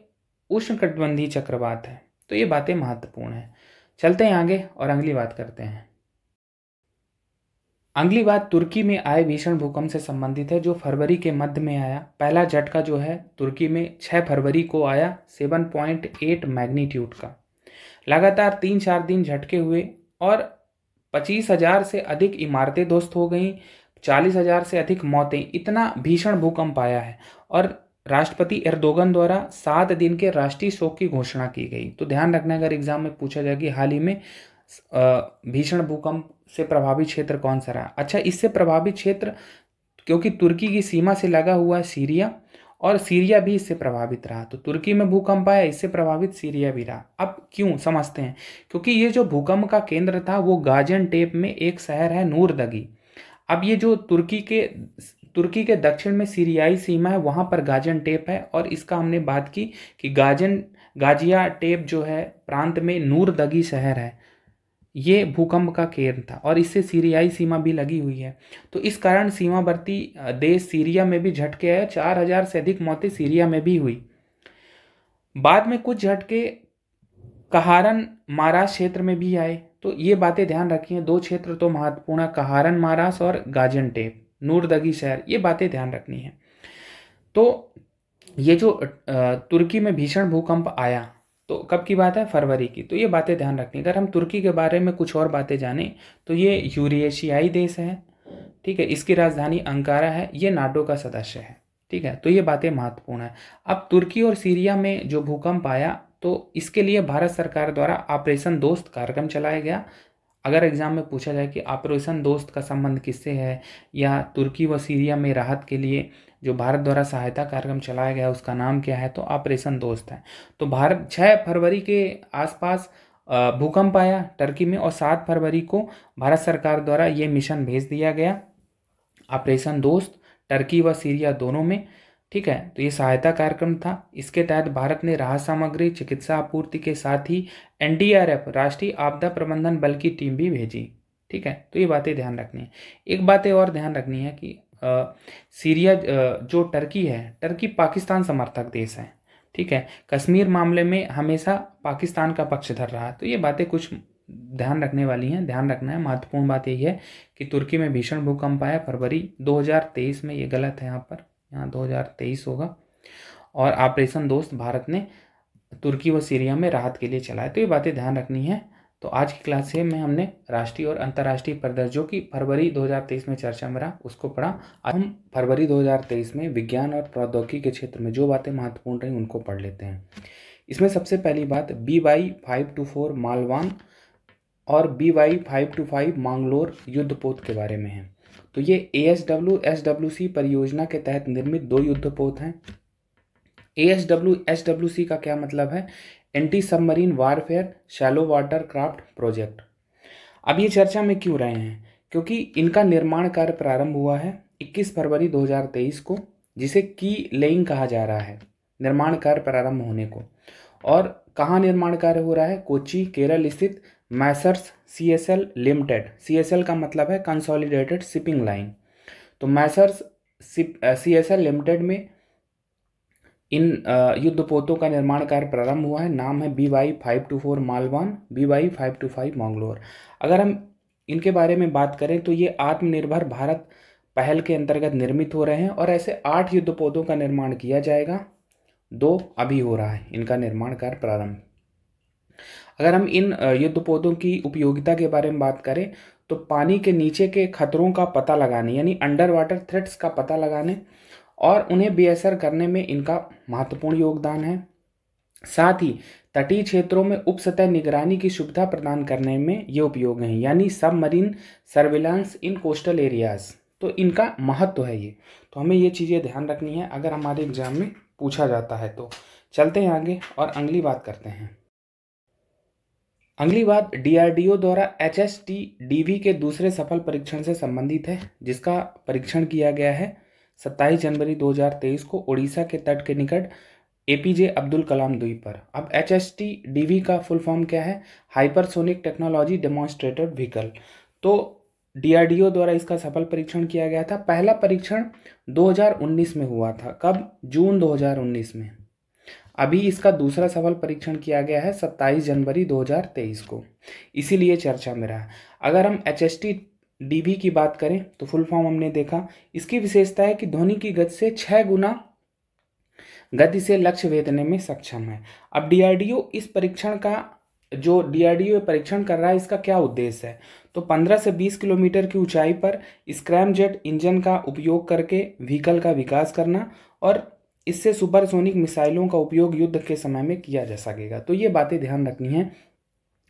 उष्णकटिबंधीय चक्रवात है। तो ये बातें महत्वपूर्ण है। चलते हैं आगे और अगली बात करते हैं। अगली बात तुर्की में आए भीषण भूकंप से संबंधित है जो फरवरी के मध्य में आया। पहला झटका जो है तुर्की में 6 फरवरी को आया, 7.8 मैग्नीट्यूड का। लगातार 3-4 दिन झटके हुए और 25,000 से अधिक इमारतें ध्वस्त हो गईं, 40,000 से अधिक मौतें, इतना भीषण भूकंप आया है। और राष्ट्रपति एर्दोगन द्वारा 7 दिन के राष्ट्रीय शोक की घोषणा की गई। तो ध्यान रखना, अगर एग्जाम में पूछा जाए कि हाल ही में भीषण भूकंप से प्रभावित क्षेत्र कौन सा रहा। अच्छा, इससे प्रभावित क्षेत्र क्योंकि तुर्की की सीमा से लगा हुआ है सीरिया, और सीरिया भी इससे प्रभावित रहा। तो तुर्की में भूकंप आया, इससे प्रभावित सीरिया भी रहा। अब क्यों, समझते हैं। क्योंकि ये जो भूकंप का केंद्र था वो गाजियान्टेप में एक शहर है नूरदगी। अब ये जो तुर्की के दक्षिण में सीरियाई सीमा है, वहाँ पर गाजियान्टेप है। और इसका हमने बात की कि गाजियान्टेप जो है प्रांत में नूरदगी शहर है, ये भूकंप का केंद्र था और इससे सीरियाई सीमा भी लगी हुई है। तो इस कारण सीमावर्ती देश सीरिया में भी झटके आए। 4,000 से अधिक मौतें सीरिया में भी हुई। बाद में कुछ झटके कहारन मारास क्षेत्र में भी आए। तो ये बातें ध्यान रखिए, 2 क्षेत्र तो महत्वपूर्ण है, कहारन मारास और गाजियान्टेप, नूरदगी शहर, ये बातें ध्यान रखनी है। तो ये जो तुर्की में भीषण भूकंप आया, तो कब की बात है, फरवरी की। तो ये बातें ध्यान रखनी। अगर हम तुर्की के बारे में कुछ और बातें जानें तो ये यूरेशियाई देश है, ठीक है। इसकी राजधानी अंकारा है, ये नाटो का सदस्य है, ठीक है। तो ये बातें महत्वपूर्ण है। अब तुर्की और सीरिया में जो भूकंप आया, तो इसके लिए भारत सरकार द्वारा ऑपरेशन दोस्त कार्यक्रम चलाया गया। अगर एग्जाम में पूछा जाए कि ऑपरेशन दोस्त का संबंध किससे है, या तुर्की व सीरिया में राहत के लिए जो भारत द्वारा सहायता कार्यक्रम चलाया गया उसका नाम क्या है, तो ऑपरेशन दोस्त है। तो भारत 6 फरवरी के आसपास भूकंप आया टर्की में, और 7 फरवरी को भारत सरकार द्वारा ये मिशन भेज दिया गया, ऑपरेशन दोस्त, टर्की व सीरिया दोनों में, ठीक है। तो ये सहायता कार्यक्रम था। इसके तहत भारत ने राहत सामग्री, चिकित्सा आपूर्ति के साथ ही एनडीआरएफ, राष्ट्रीय आपदा प्रबंधन बल की टीम भी भेजी, ठीक है। तो ये बातें ध्यान रखनी है। एक बात और ध्यान रखनी है कि सीरिया जो टर्की है, टर्की पाकिस्तान समर्थक देश है, ठीक है। कश्मीर मामले में हमेशा पाकिस्तान का पक्षधर रहा। तो ये बातें कुछ ध्यान रखने वाली हैं, ध्यान रखना है। महत्वपूर्ण बात यही है कि तुर्की में भीषण भूकंप आया फरवरी 2023 में, ये गलत है, यहाँ 2023 होगा। और ऑपरेशन दोस्त भारत ने तुर्की व सीरिया में राहत के लिए चलाया। तो ये बातें ध्यान रखनी है। तो आज की क्लास से में हमने राष्ट्रीय और अंतर्राष्ट्रीय परिदृश्य जो कि फरवरी 2023 में चर्चा में रहा उसको पढ़ा। आज हम फरवरी 2023 में विज्ञान और प्रौद्योगिकी के क्षेत्र में जो बातें महत्वपूर्ण रही उनको पढ़ लेते हैं। इसमें सबसे पहली बात BY-524 मालवान और BY-525 मांगलोर युद्धपोत के बारे में है। तो ये ASW-SWC परियोजना के तहत निर्मित 2 युद्धपोत हैं। ASW-SWC का क्या मतलब है, anti submarine warfare shallow water craft project. अब ये चर्चा में क्यों रहे हैं, क्योंकि इनका निर्माण कार्य प्रारंभ हुआ है 21 फरवरी 2023 को, जिसे की लेइंग कहा जा रहा है निर्माण कार्य प्रारंभ होने को। और कहाँ निर्माण कार्य हो रहा है, कोच्चि केरल स्थित मैसर्स CSL लिमिटेड। CSL का मतलब है कंसोलिडेटेड शिपिंग लाइन। तो मैसर्स CSL लिमिटेड में इन युद्धपोतों का निर्माण कार्य प्रारंभ हुआ है। नाम है BY-524 मालवान, BY-525 मंगलोर। अगर हम इनके बारे में बात करें तो ये आत्मनिर्भर भारत पहल के अंतर्गत निर्मित हो रहे हैं और ऐसे 8 युद्धपोतों का निर्माण किया जाएगा। 2 अभी हो रहा है इनका निर्माण कार्य प्रारंभ। अगर हम इन युद्धपोतों की उपयोगिता के बारे में बात करें तो पानी के नीचे के खतरों का पता लगाने, यानी अंडर वाटर थ्रेट्स का पता लगाने और उन्हें बेअसर करने में इनका महत्वपूर्ण योगदान है। साथ ही तटीय क्षेत्रों में उप सतह निगरानी की सुविधा प्रदान करने में ये उपयोग है, यानी सबमरीन सर्विलांस इन कोस्टल एरियाज। तो इनका महत्व है ये, तो हमें ये चीज़ें ध्यान रखनी है अगर हमारे एग्जाम में पूछा जाता है। तो चलते हैं आगे और अगली बात करते हैं। अगली बात DRDO द्वारा HST-DV के दूसरे सफल परीक्षण से संबंधित है, जिसका परीक्षण किया गया है 27 जनवरी 2023 को उड़ीसा के तट के निकट APJ अब्दुल कलाम द्वीप पर। अब HST-DV का फुल फॉर्म क्या है, हाइपरसोनिक टेक्नोलॉजी डेमोन्स्ट्रेटेड व्हीकल। तो DRDO द्वारा इसका सफल परीक्षण किया गया था। पहला परीक्षण 2019 में हुआ था, कब, जून 2019 में। अभी इसका दूसरा सफल परीक्षण किया गया है 27 जनवरी 2023 को, इसीलिए चर्चा में रहा। अगर हम HST-DV की बात करें तो फुल फॉर्म हमने देखा, इसकी विशेषता है कि ध्वनि की गति से 6 गुना गति से लक्ष्य भेदने में सक्षम है। अब DRDO इस परीक्षण का जो डीआरडीओ परीक्षण कर रहा है इसका क्या उद्देश्य है। तो 15 से 20 किलोमीटर की ऊंचाई पर स्क्रैमजेट इंजन का उपयोग करके व्हीकल का विकास करना और इससे सुपरसोनिक मिसाइलों का उपयोग युद्ध के समय में किया जा सकेगा। तो ये बातें ध्यान रखनी है।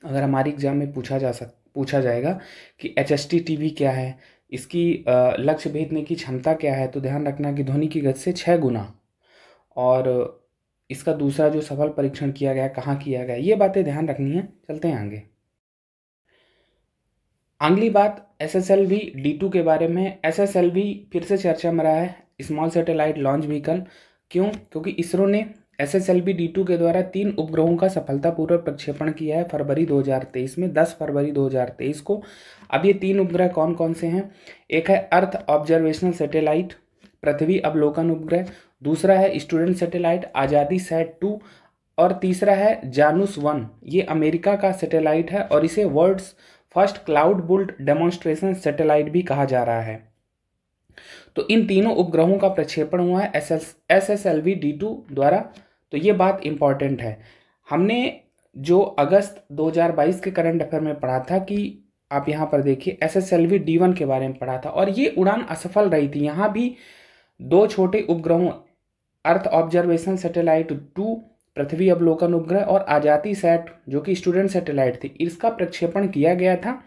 अगर हमारी एग्जाम में पूछा जाएगा कि HST-TB क्या है, इसकी लक्ष्य भेदने की क्षमता क्या है, तो ध्यान रखना कि ध्वनि की गति से 6 गुना, और इसका दूसरा जो सफल परीक्षण किया गया कहाँ किया गया, ये बातें ध्यान रखनी है। चलते हैं आगे। अगली बात SSLV D2 के बारे में। SSLV फिर से चर्चा में रहा है, स्मॉल सैटेलाइट लॉन्च व्हीकल। क्यों? क्योंकि इसरो ने SSLV D2 के द्वारा 3 उपग्रहों का सफलतापूर्वक प्रक्षेपण किया है फरवरी 2023 में, 10 फरवरी 2023 को। अब ये 3 उपग्रह कौन कौन से हैं? एक है अर्थ ऑब्जर्वेशनल सैटेलाइट, पृथ्वी अवलोकन उपग्रह, दूसरा है स्टूडेंट सैटेलाइट आज़ादी सैट-2, और तीसरा है जानुस 1। ये अमेरिका का सैटेलाइट है और इसे world's first cloud built demonstration satellite भी कहा जा रहा है। तो इन तीनों उपग्रहों का प्रक्षेपण हुआ है SSLV D2 द्वारा। तो ये बात इंपॉर्टेंट है। हमने जो अगस्त 2022 के करंट अफेयर में पढ़ा था कि आप यहाँ पर देखिए SSLV D1 के बारे में पढ़ा था और ये उड़ान असफल रही थी। यहाँ भी 2 छोटे उपग्रहों अर्थ ऑब्जर्वेशन सैटेलाइट 2 पृथ्वी अवलोकन उपग्रह और आजादी सैट जो कि स्टूडेंट सैटेलाइट थी, इसका प्रक्षेपण किया गया था।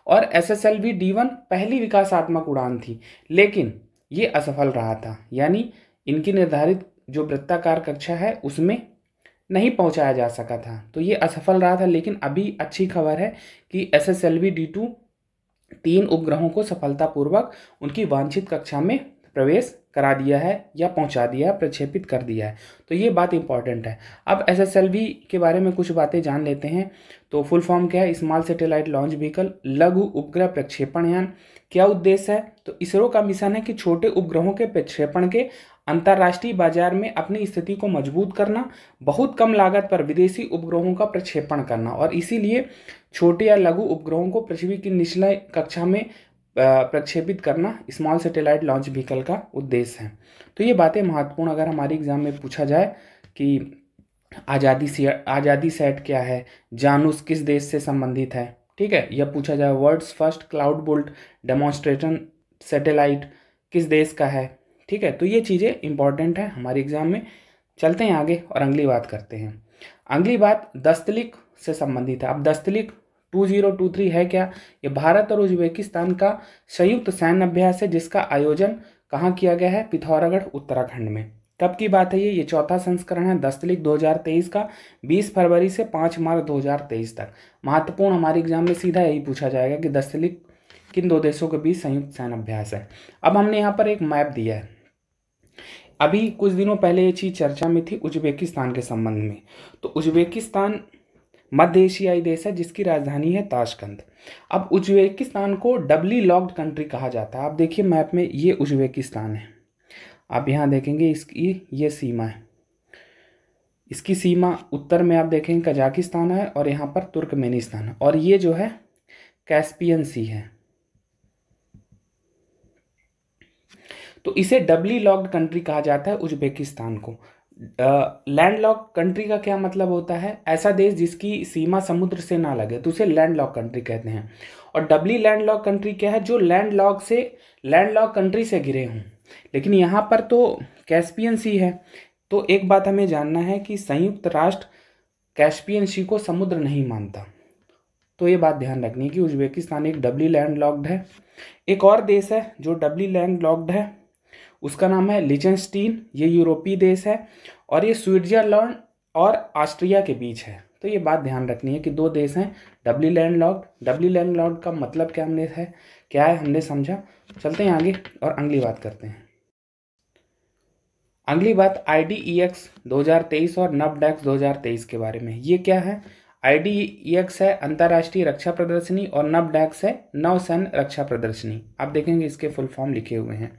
और SSLV D1 पहली विकासात्मक उड़ान थी, लेकिन ये असफल रहा था, यानी इनकी निर्धारित जो वृत्ताकार कक्षा है उसमें नहीं पहुंचाया जा सका था। तो ये असफल रहा था, लेकिन अभी अच्छी खबर है कि SSLV D2 3 उपग्रहों को सफलतापूर्वक उनकी वांछित कक्षा में प्रवेश करा दिया है या पहुंचा दिया, प्रक्षेपित कर दिया है। तो ये बात इंपॉर्टेंट है। अब SSLV के बारे में कुछ बातें जान लेते हैं। तो फुल फॉर्म क्या है? स्मॉल सैटेलाइट लॉन्च व्हीकल, लघु उपग्रह प्रक्षेपण यान। क्या उद्देश्य है? तो इसरो का मिशन है कि छोटे उपग्रहों के प्रक्षेपण के अंतर्राष्ट्रीय बाजार में अपनी स्थिति को मजबूत करना, बहुत कम लागत पर विदेशी उपग्रहों का प्रक्षेपण करना, और इसीलिए छोटे या लघु उपग्रहों को पृथ्वी की निचली कक्षा में प्रक्षेपित करना स्मॉल सैटेलाइट लॉन्च व्हीकल का उद्देश्य है। तो ये बातें महत्वपूर्ण, अगर हमारे एग्जाम में पूछा जाए कि आज़ादी सैट क्या है, जानुस किस देश से संबंधित है, ठीक है, यह पूछा जाए world's first cloud built demonstration satellite किस देश का है, ठीक है। तो ये चीज़ें इंपॉर्टेंट है हमारे एग्जाम में। चलते हैं आगे और अगली बात करते हैं। अगली बात दस्तलिक से संबंधित है। अब दस्तलिक 2023 है क्या? ये भारत और उज्बेकिस्तान का संयुक्त सैन्य अभ्यास है, जिसका आयोजन कहाँ किया गया है? पिथौरागढ़ उत्तराखंड में। कब की बात है ये? चौथा संस्करण है दस्तलिक 2023 का, 20 फरवरी से 5 मार्च 2023 तक। महत्वपूर्ण, हमारे एग्जाम में सीधा यही पूछा जाएगा कि दस्तलिक किन 2 देशों के बीच संयुक्त सैन्य अभ्यास है। अब हमने यहाँ पर एक मैप दिया है। अभी कुछ दिनों पहले ये चीज़ चर्चा में थी उज्बेकिस्तान के संबंध में। तो उज्बेकिस्तान मध्य एशियाई देश है जिसकी राजधानी है ताशकंद। अब उज्बेकिस्तान को डबली लॉक्ड कंट्री कहा जाता है। आप देखिए मैप में, ये उज्बेकिस्तान है, आप यहाँ देखेंगे इसकी ये सीमा है, इसकी सीमा उत्तर में आप देखेंगे कजाकिस्तान है और यहाँ पर तुर्कमेनिस्तान है, और ये जो है कैस्पियन सी है। तो इसे डबली लॉक्ड कंट्री कहा जाता है उज्बेकिस्तान को। लैंड लॉक कंट्री का क्या मतलब होता है? ऐसा देश जिसकी सीमा समुद्र से ना लगे, तो उसे लैंड लॉक कंट्री कहते हैं। और डबली लैंड लॉक कंट्री क्या है? जो लैंड लॉक कंट्री से घिरे हों। लेकिन यहाँ पर तो कैस्पियन सी है। तो एक बात हमें जानना है कि संयुक्त राष्ट्र कैस्पियन सी को समुद्र नहीं मानता। तो ये बात ध्यान रखनी है कि उज्बेकिस्तान एक डबली लैंड लॉक्ड है। एक और देश है जो डबली लैंड लॉक्ड है, उसका नाम है लिechtenstein। ये यूरोपीय देश है और ये स्विट्जरलैंड और ऑस्ट्रिया के बीच है। तो ये बात ध्यान रखनी है कि 2 देश हैं डबली लैंड लॉक्ड। डबली लैंड लॉक्ड का मतलब क्या है हमने समझा। चलते हैं आगे और अगली बात करते हैं। अगली बात IDEX 2023 और NAVDEX 2023 के बारे में। ये क्या है? IDEX है अंतर्राष्ट्रीय रक्षा प्रदर्शनी और NAVDEX है नौसैन्य रक्षा प्रदर्शनी। आप देखेंगे इसके फुल फॉर्म लिखे हुए हैं।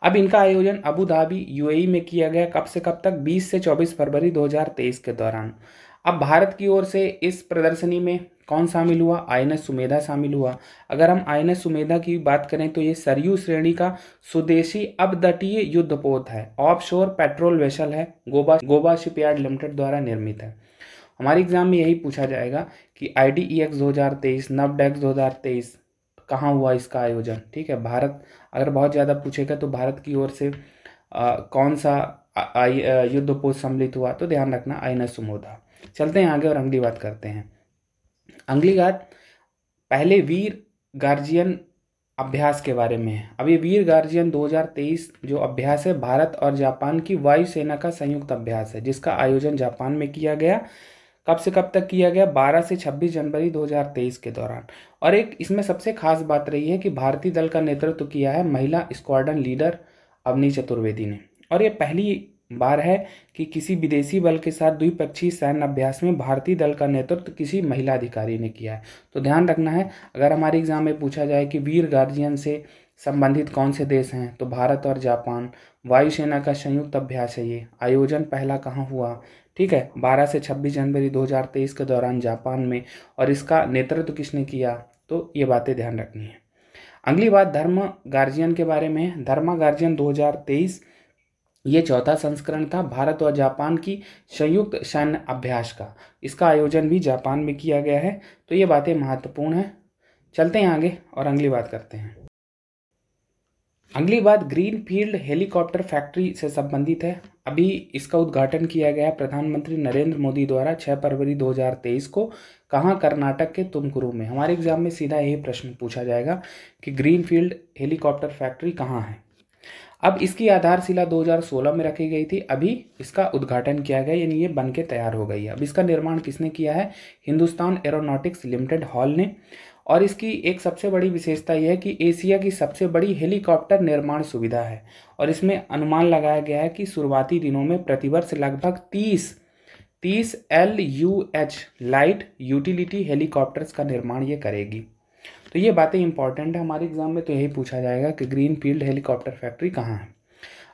अब इनका आयोजन अबू धाबी UAE में किया गया। कब से कब तक? 20 से 24 फरवरी 2023 के दौरान। अब भारत की ओर से इस प्रदर्शनी में कौन शामिल हुआ? INS सुमेधा शामिल हुआ। अगर हम INS सुमेधा की बात करें तो ये सरयू श्रेणी का स्वदेशी अपतटीय युद्धपोत है, ऑफशोर पेट्रोल वेसल है, गोवा शिपयार्ड लिमिटेड द्वारा निर्मित है। हमारे एग्जाम में यही पूछा जाएगा कि IDEX 2023, NAVDEX 2023 कहाँ हुआ इसका आयोजन। ठीक है, भारत अगर बहुत ज़्यादा पूछेगा तो भारत की ओर से कौन सा युद्धपोत सम्मिलित हुआ, तो ध्यान रखना आईएनएस सुमोधा। चलते हैं आगे और अगली बात करते हैं। अगली बात पहले वीर गार्जियन अभ्यास के बारे में है। अब ये वीर गार्जियन 2023 जो अभ्यास है भारत और जापान की वायुसेना का संयुक्त अभ्यास है, जिसका आयोजन जापान में किया गया। कब से कब तक किया गया? 12 से 26 जनवरी 2023 के दौरान। और एक इसमें सबसे खास बात रही है कि भारतीय दल का नेतृत्व किया है महिला स्क्वाड्रन लीडर अवनी चतुर्वेदी ने। और ये पहली बार है कि किसी विदेशी बल के साथ द्विपक्षीय सैन्य अभ्यास में भारतीय दल का नेतृत्व किसी महिला अधिकारी ने किया है। तो ध्यान रखना है, अगर हमारे एग्जाम में पूछा जाए कि वीर गार्जियन से संबंधित कौन से देश हैं, तो भारत और जापान वायुसेना का संयुक्त अभ्यास है। ये आयोजन पहला कहाँ हुआ? ठीक है, 12 से 26 जनवरी 2023 के दौरान जापान में। और इसका नेतृत्व किसने किया? तो ये बातें ध्यान रखनी है। अगली बात धर्म गार्जियन के बारे में है। धर्मा गार्जियन 2023 ये चौथा संस्करण था भारत और जापान की संयुक्त सैन्य अभ्यास का। इसका आयोजन भी जापान में किया गया है। तो ये बातें महत्वपूर्ण हैं। चलते हैं आगे और अगली बात करते हैं। अगली बात ग्रीनफील्ड हेलीकॉप्टर फैक्ट्री से संबंधित है। अभी इसका उद्घाटन किया गया प्रधानमंत्री नरेंद्र मोदी द्वारा 6 फरवरी 2023 को। कहाँ? कर्नाटक के तुमकुरू में। हमारे एग्जाम में सीधा यही प्रश्न पूछा जाएगा कि ग्रीनफील्ड हेलीकॉप्टर फैक्ट्री कहाँ है। अब इसकी आधारशिला 2016 में रखी गई थी, अभी इसका उद्घाटन किया गया, यानी ये बन के तैयार हो गई है। अब इसका निर्माण किसने किया है? हिंदुस्तान एरोनॉटिक्स लिमिटेड हॉल ने। और इसकी एक सबसे बड़ी विशेषता यह है कि एशिया की सबसे बड़ी हेलीकॉप्टर निर्माण सुविधा है। और इसमें अनुमान लगाया गया है कि शुरुआती दिनों में प्रतिवर्ष लगभग 30 LUH लाइट यूटिलिटी हेलीकॉप्टर्स का निर्माण ये करेगी। तो ये बातें इंपॉर्टेंट है हमारे एग्जाम में, तो यही पूछा जाएगा कि ग्रीनफील्ड हेलीकॉप्टर फैक्ट्री कहाँ है।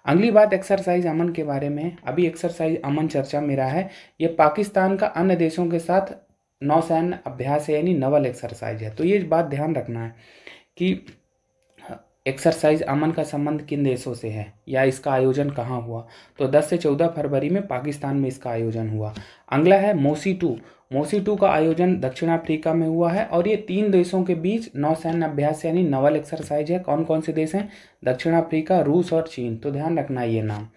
अगली बात एक्सरसाइज अमन के बारे में है। अभी एक्सरसाइज अमन चर्चा में रहा है। ये पाकिस्तान का अन्य देशों के साथ नौसैन्य अभ्यास है, यानी नवल एक्सरसाइज है। तो ये बात ध्यान रखना है कि एक्सरसाइज अमन का संबंध किन देशों से है या इसका आयोजन कहाँ हुआ। तो 10 से 14 फरवरी में पाकिस्तान में इसका आयोजन हुआ। अगला है मोसी 2। मोसी 2 का आयोजन दक्षिण अफ्रीका में हुआ है। और ये 3 देशों के बीच नौसैन्य अभ्यास यानी नवल एक्सरसाइज है। कौन कौन से देश हैं? दक्षिण अफ्रीका, रूस और चीन। तो ध्यान रखना ये नाम।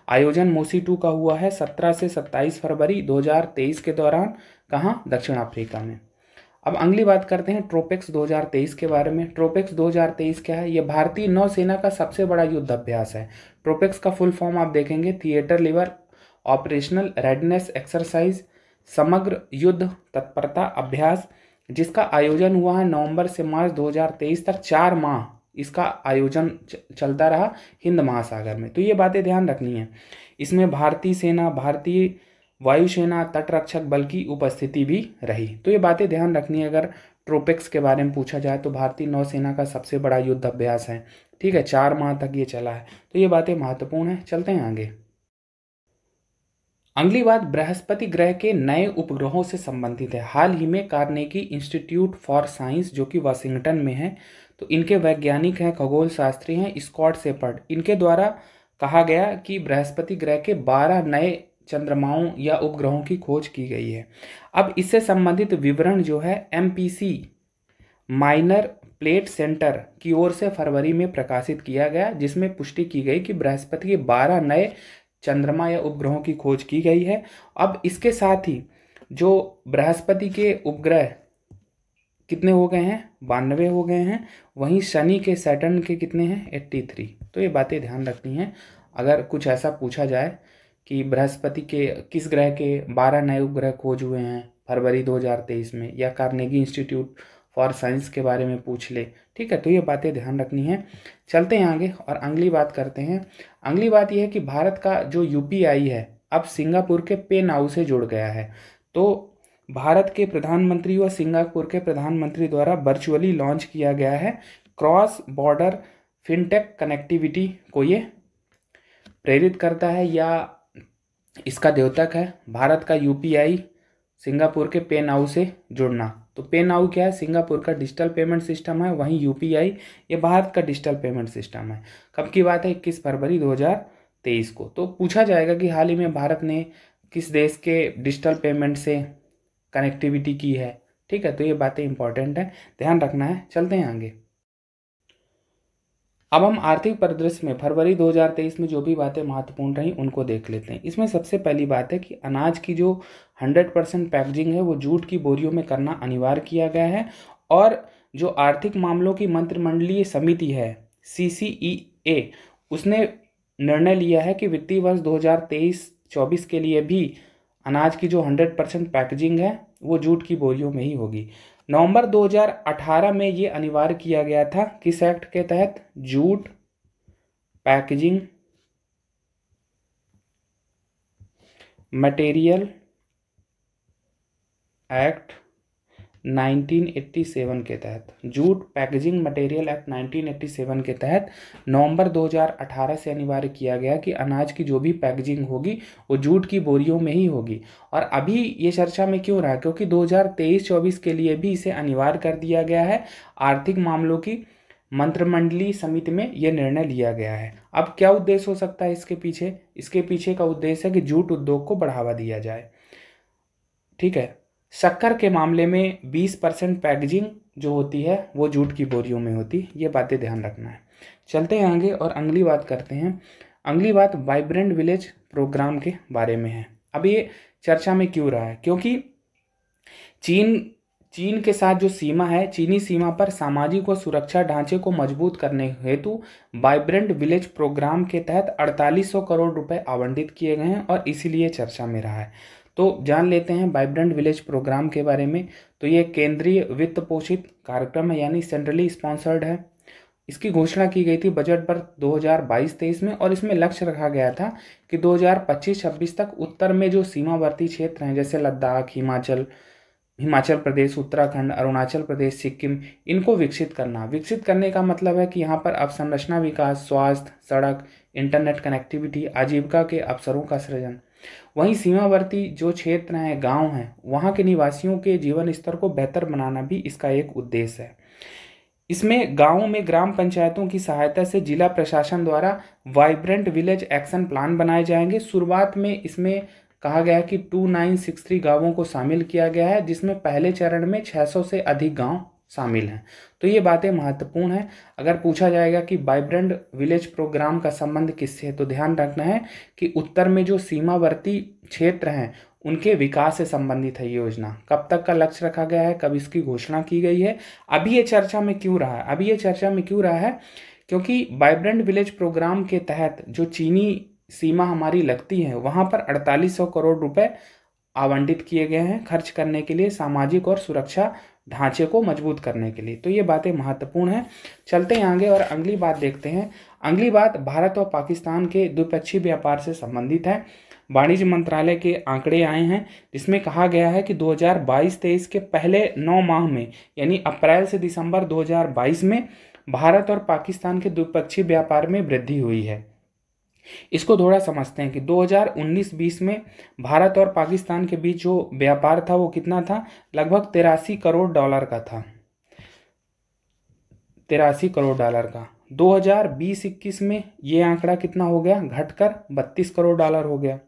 आयोजन मोसी 2 का हुआ है 17 से 27 फरवरी 2023 के दौरान। कहाँ? दक्षिण अफ्रीका में। अब अगली बात करते हैं ट्रोपेक्स 2023 के बारे में। ट्रोपेक्स 2023 क्या है? ये भारतीय नौसेना का सबसे बड़ा युद्ध अभ्यास है। ट्रोपेक्स का फुल फॉर्म आप देखेंगे theatre level operational redness exercise, समग्र युद्ध तत्परता अभ्यास, जिसका आयोजन हुआ है नवंबर से मार्च 2023 तक। 4 माह इसका आयोजन चलता रहा हिंद महासागर में। तो ये बातें ध्यान रखनी है। इसमें भारतीय सेना, भारतीय वायुसेना, तटरक्षक बल की उपस्थिति भी रही। तो ये बातें ध्यान रखनी है। अगर ट्रोपेक्स के बारे में पूछा जाए तो भारतीय नौसेना का सबसे बड़ा युद्ध अभ्यास है। ठीक है, 4 माह तक ये चला है। तो ये बातें महत्वपूर्ण है। चलते हैं आगे। अगली बात बृहस्पति ग्रह के नए उपग्रहों से संबंधित है। हाल ही में कार्नेगी इंस्टीट्यूट फॉर साइंस जो कि वाशिंगटन में है, तो इनके वैज्ञानिक हैं, खगोल शास्त्री हैं स्कॉट शेपर्ड। इनके द्वारा कहा गया कि बृहस्पति ग्रह के 12 नए चंद्रमाओं या उपग्रहों की खोज की गई है। अब इससे संबंधित विवरण जो है MPC माइनर प्लेट सेंटर की ओर से फरवरी में प्रकाशित किया गया, जिसमें पुष्टि की गई कि बृहस्पति के 12 नए चंद्रमा या उपग्रहों की खोज की गई है। अब इसके साथ ही जो बृहस्पति के उपग्रह कितने हो गए हैं? 92 हो गए हैं। वहीं शनि के, सैटर्न के कितने हैं? 83। तो ये बातें ध्यान रखनी है। अगर कुछ ऐसा पूछा जाए कि बृहस्पति के किस ग्रह के 12 नए उपग्रह खोज हुए हैं फरवरी 2023 में, या कार्नेगी इंस्टीट्यूट फॉर साइंस के बारे में पूछ ले, ठीक है, तो ये बातें ध्यान रखनी है। चलते हैं आगे और अगली बात करते हैं। अगली बात यह है कि भारत का जो UPI है अब सिंगापुर के पे नाउ से जुड़ गया है। तो भारत के प्रधानमंत्री व सिंगापुर के प्रधानमंत्री द्वारा वर्चुअली लॉन्च किया गया है। क्रॉस बॉर्डर फिनटेक कनेक्टिविटी को ये प्रेरित करता है या इसका द्योतक है। भारत का UPI सिंगापुर के पे नाउ से जुड़ना। तो पे नाउ क्या है? सिंगापुर का डिजिटल पेमेंट सिस्टम है। वहीं UPI ये भारत का डिजिटल पेमेंट सिस्टम है। कब की बात है? 21 फरवरी 2023 को। तो पूछा जाएगा कि हाल ही में भारत ने किस देश के डिजिटल पेमेंट से कनेक्टिविटी की है। ठीक है, तो ये बातें इंपॉर्टेंट है, ध्यान रखना है। चलते हैं आगे। अब हम आर्थिक परिदृश्य में फरवरी 2023 में जो भी बातें महत्वपूर्ण रहीं उनको देख लेते हैं। इसमें सबसे पहली बात है कि अनाज की जो 100% पैकेजिंग है वो जूट की बोरियों में करना अनिवार्य किया गया है। और जो आर्थिक मामलों की मंत्रिमंडलीय समिति है CCEA, उसने निर्णय लिया है कि वित्तीय वर्ष 2023-24 के लिए भी अनाज की जो 100% पैकेजिंग है वो जूट की बोरियों में ही होगी। नवंबर 2018 में ये अनिवार्य किया गया था, किस एक्ट के तहत? जूट पैकेजिंग मटेरियल एक्ट 1987 के तहत, जूट पैकेजिंग मटेरियल एक्ट 1987 के तहत नवंबर 2018 से अनिवार्य किया गया कि अनाज की जो भी पैकेजिंग होगी वो जूट की बोरियों में ही होगी। और अभी ये चर्चा में क्यों रहा? क्योंकि 2023-24 के लिए भी इसे अनिवार्य कर दिया गया है। आर्थिक मामलों की मंत्रिमंडलीय समिति में यह निर्णय लिया गया है। अब क्या उद्देश्य हो सकता है इसके पीछे? इसके पीछे का उद्देश्य है कि जूट उद्योग को बढ़ावा दिया जाए। ठीक है, शक्कर के मामले में 20% पैकेजिंग जो होती है वो जूट की बोरियों में होती, ये बातें ध्यान रखना है। चलते हैं आगे और अगली बात करते हैं। अगली बात वाइब्रेंट विलेज प्रोग्राम के बारे में है। अब ये चर्चा में क्यों रहा है? क्योंकि चीन के साथ जो सीमा है, चीनी सीमा पर सामाजिक और सुरक्षा ढांचे को मजबूत करने हेतु वाइब्रेंट विलेज प्रोग्राम के तहत 4800 करोड़ रुपए आवंटित किए गए हैं और इसीलिए चर्चा में रहा है। तो जान लेते हैं वाइब्रेंट विलेज प्रोग्राम के बारे में। तो ये केंद्रीय वित्त पोषित कार्यक्रम है, यानी सेंट्रली स्पॉन्सर्ड है। इसकी घोषणा की गई थी बजट पर 2022-23 में, और इसमें लक्ष्य रखा गया था कि 2025-26 तक उत्तर में जो सीमावर्ती क्षेत्र हैं जैसे लद्दाख, हिमाचल प्रदेश, उत्तराखंड, अरुणाचल प्रदेश, सिक्किम, इनको विकसित करना। विकसित करने का मतलब है कि यहाँ पर अवसंरचना विकास, स्वास्थ्य, सड़क, इंटरनेट कनेक्टिविटी, आजीविका के अवसरों का सृजन। वहीं सीमावर्ती जो क्षेत्र हैं, गांव हैं, वहाँ के निवासियों के जीवन स्तर को बेहतर बनाना भी इसका एक उद्देश्य है। इसमें गांवों में ग्राम पंचायतों की सहायता से जिला प्रशासन द्वारा वाइब्रेंट विलेज एक्शन प्लान बनाए जाएंगे। शुरुआत में इसमें कहा गया है कि 2963 गांवों को शामिल किया गया है, जिसमें पहले चरण में 600 से अधिक गांव शामिल हैं। तो ये बातें महत्वपूर्ण हैं। अगर पूछा जाएगा कि वाइब्रेंट विलेज प्रोग्राम का संबंध किससे है, तो ध्यान रखना है कि उत्तर में जो सीमावर्ती क्षेत्र हैं उनके विकास से संबंधित है ये योजना। कब तक का लक्ष्य रखा गया है, कब इसकी घोषणा की गई है, अभी ये चर्चा में क्यों रहा है? अभी ये चर्चा में क्यों रहा है? क्योंकि वाइब्रेंट विलेज प्रोग्राम के तहत जो चीनी सीमा हमारी लगती है वहाँ पर 4800 करोड़ रुपए आवंटित किए गए हैं खर्च करने के लिए, सामाजिक और सुरक्षा ढांचे को मजबूत करने के लिए। तो ये बातें महत्वपूर्ण हैं। चलते हैं आगे और अगली बात देखते हैं। अगली बात भारत और पाकिस्तान के द्विपक्षीय व्यापार से संबंधित है। वाणिज्य मंत्रालय के आंकड़े आए हैं जिसमें कहा गया है कि 2022-23 के पहले 9 माह में, यानी अप्रैल से दिसंबर 2022 में भारत और पाकिस्तान के द्विपक्षीय व्यापार में वृद्धि हुई है। इसको थोड़ा समझते हैं कि 2019-20 में भारत और पाकिस्तान के बीच जो व्यापार था वो कितना था? लगभग 83 करोड़ डॉलर का था। 83 करोड़ डॉलर का। 2020-21 में ये आंकड़ा कितना हो गया? घटकर 32 करोड़ डॉलर हो गया,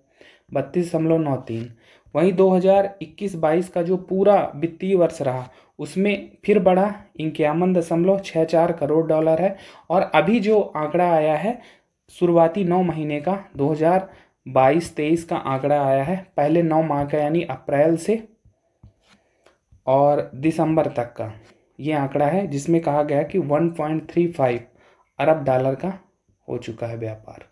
32.93। वहीं 2021-22 का जो पूरा वित्तीय वर्ष रहा उसमें फिर बढ़ा, 51.64 करोड़ डॉलर है। और अभी जो आंकड़ा आया है शुरुआती 9 महीने का 2022-23 का आंकड़ा आया है, पहले 9 माह का, यानी अप्रैल से और दिसंबर तक का ये आंकड़ा है, जिसमें कहा गया कि 1.35 अरब डॉलर का हो चुका है व्यापार।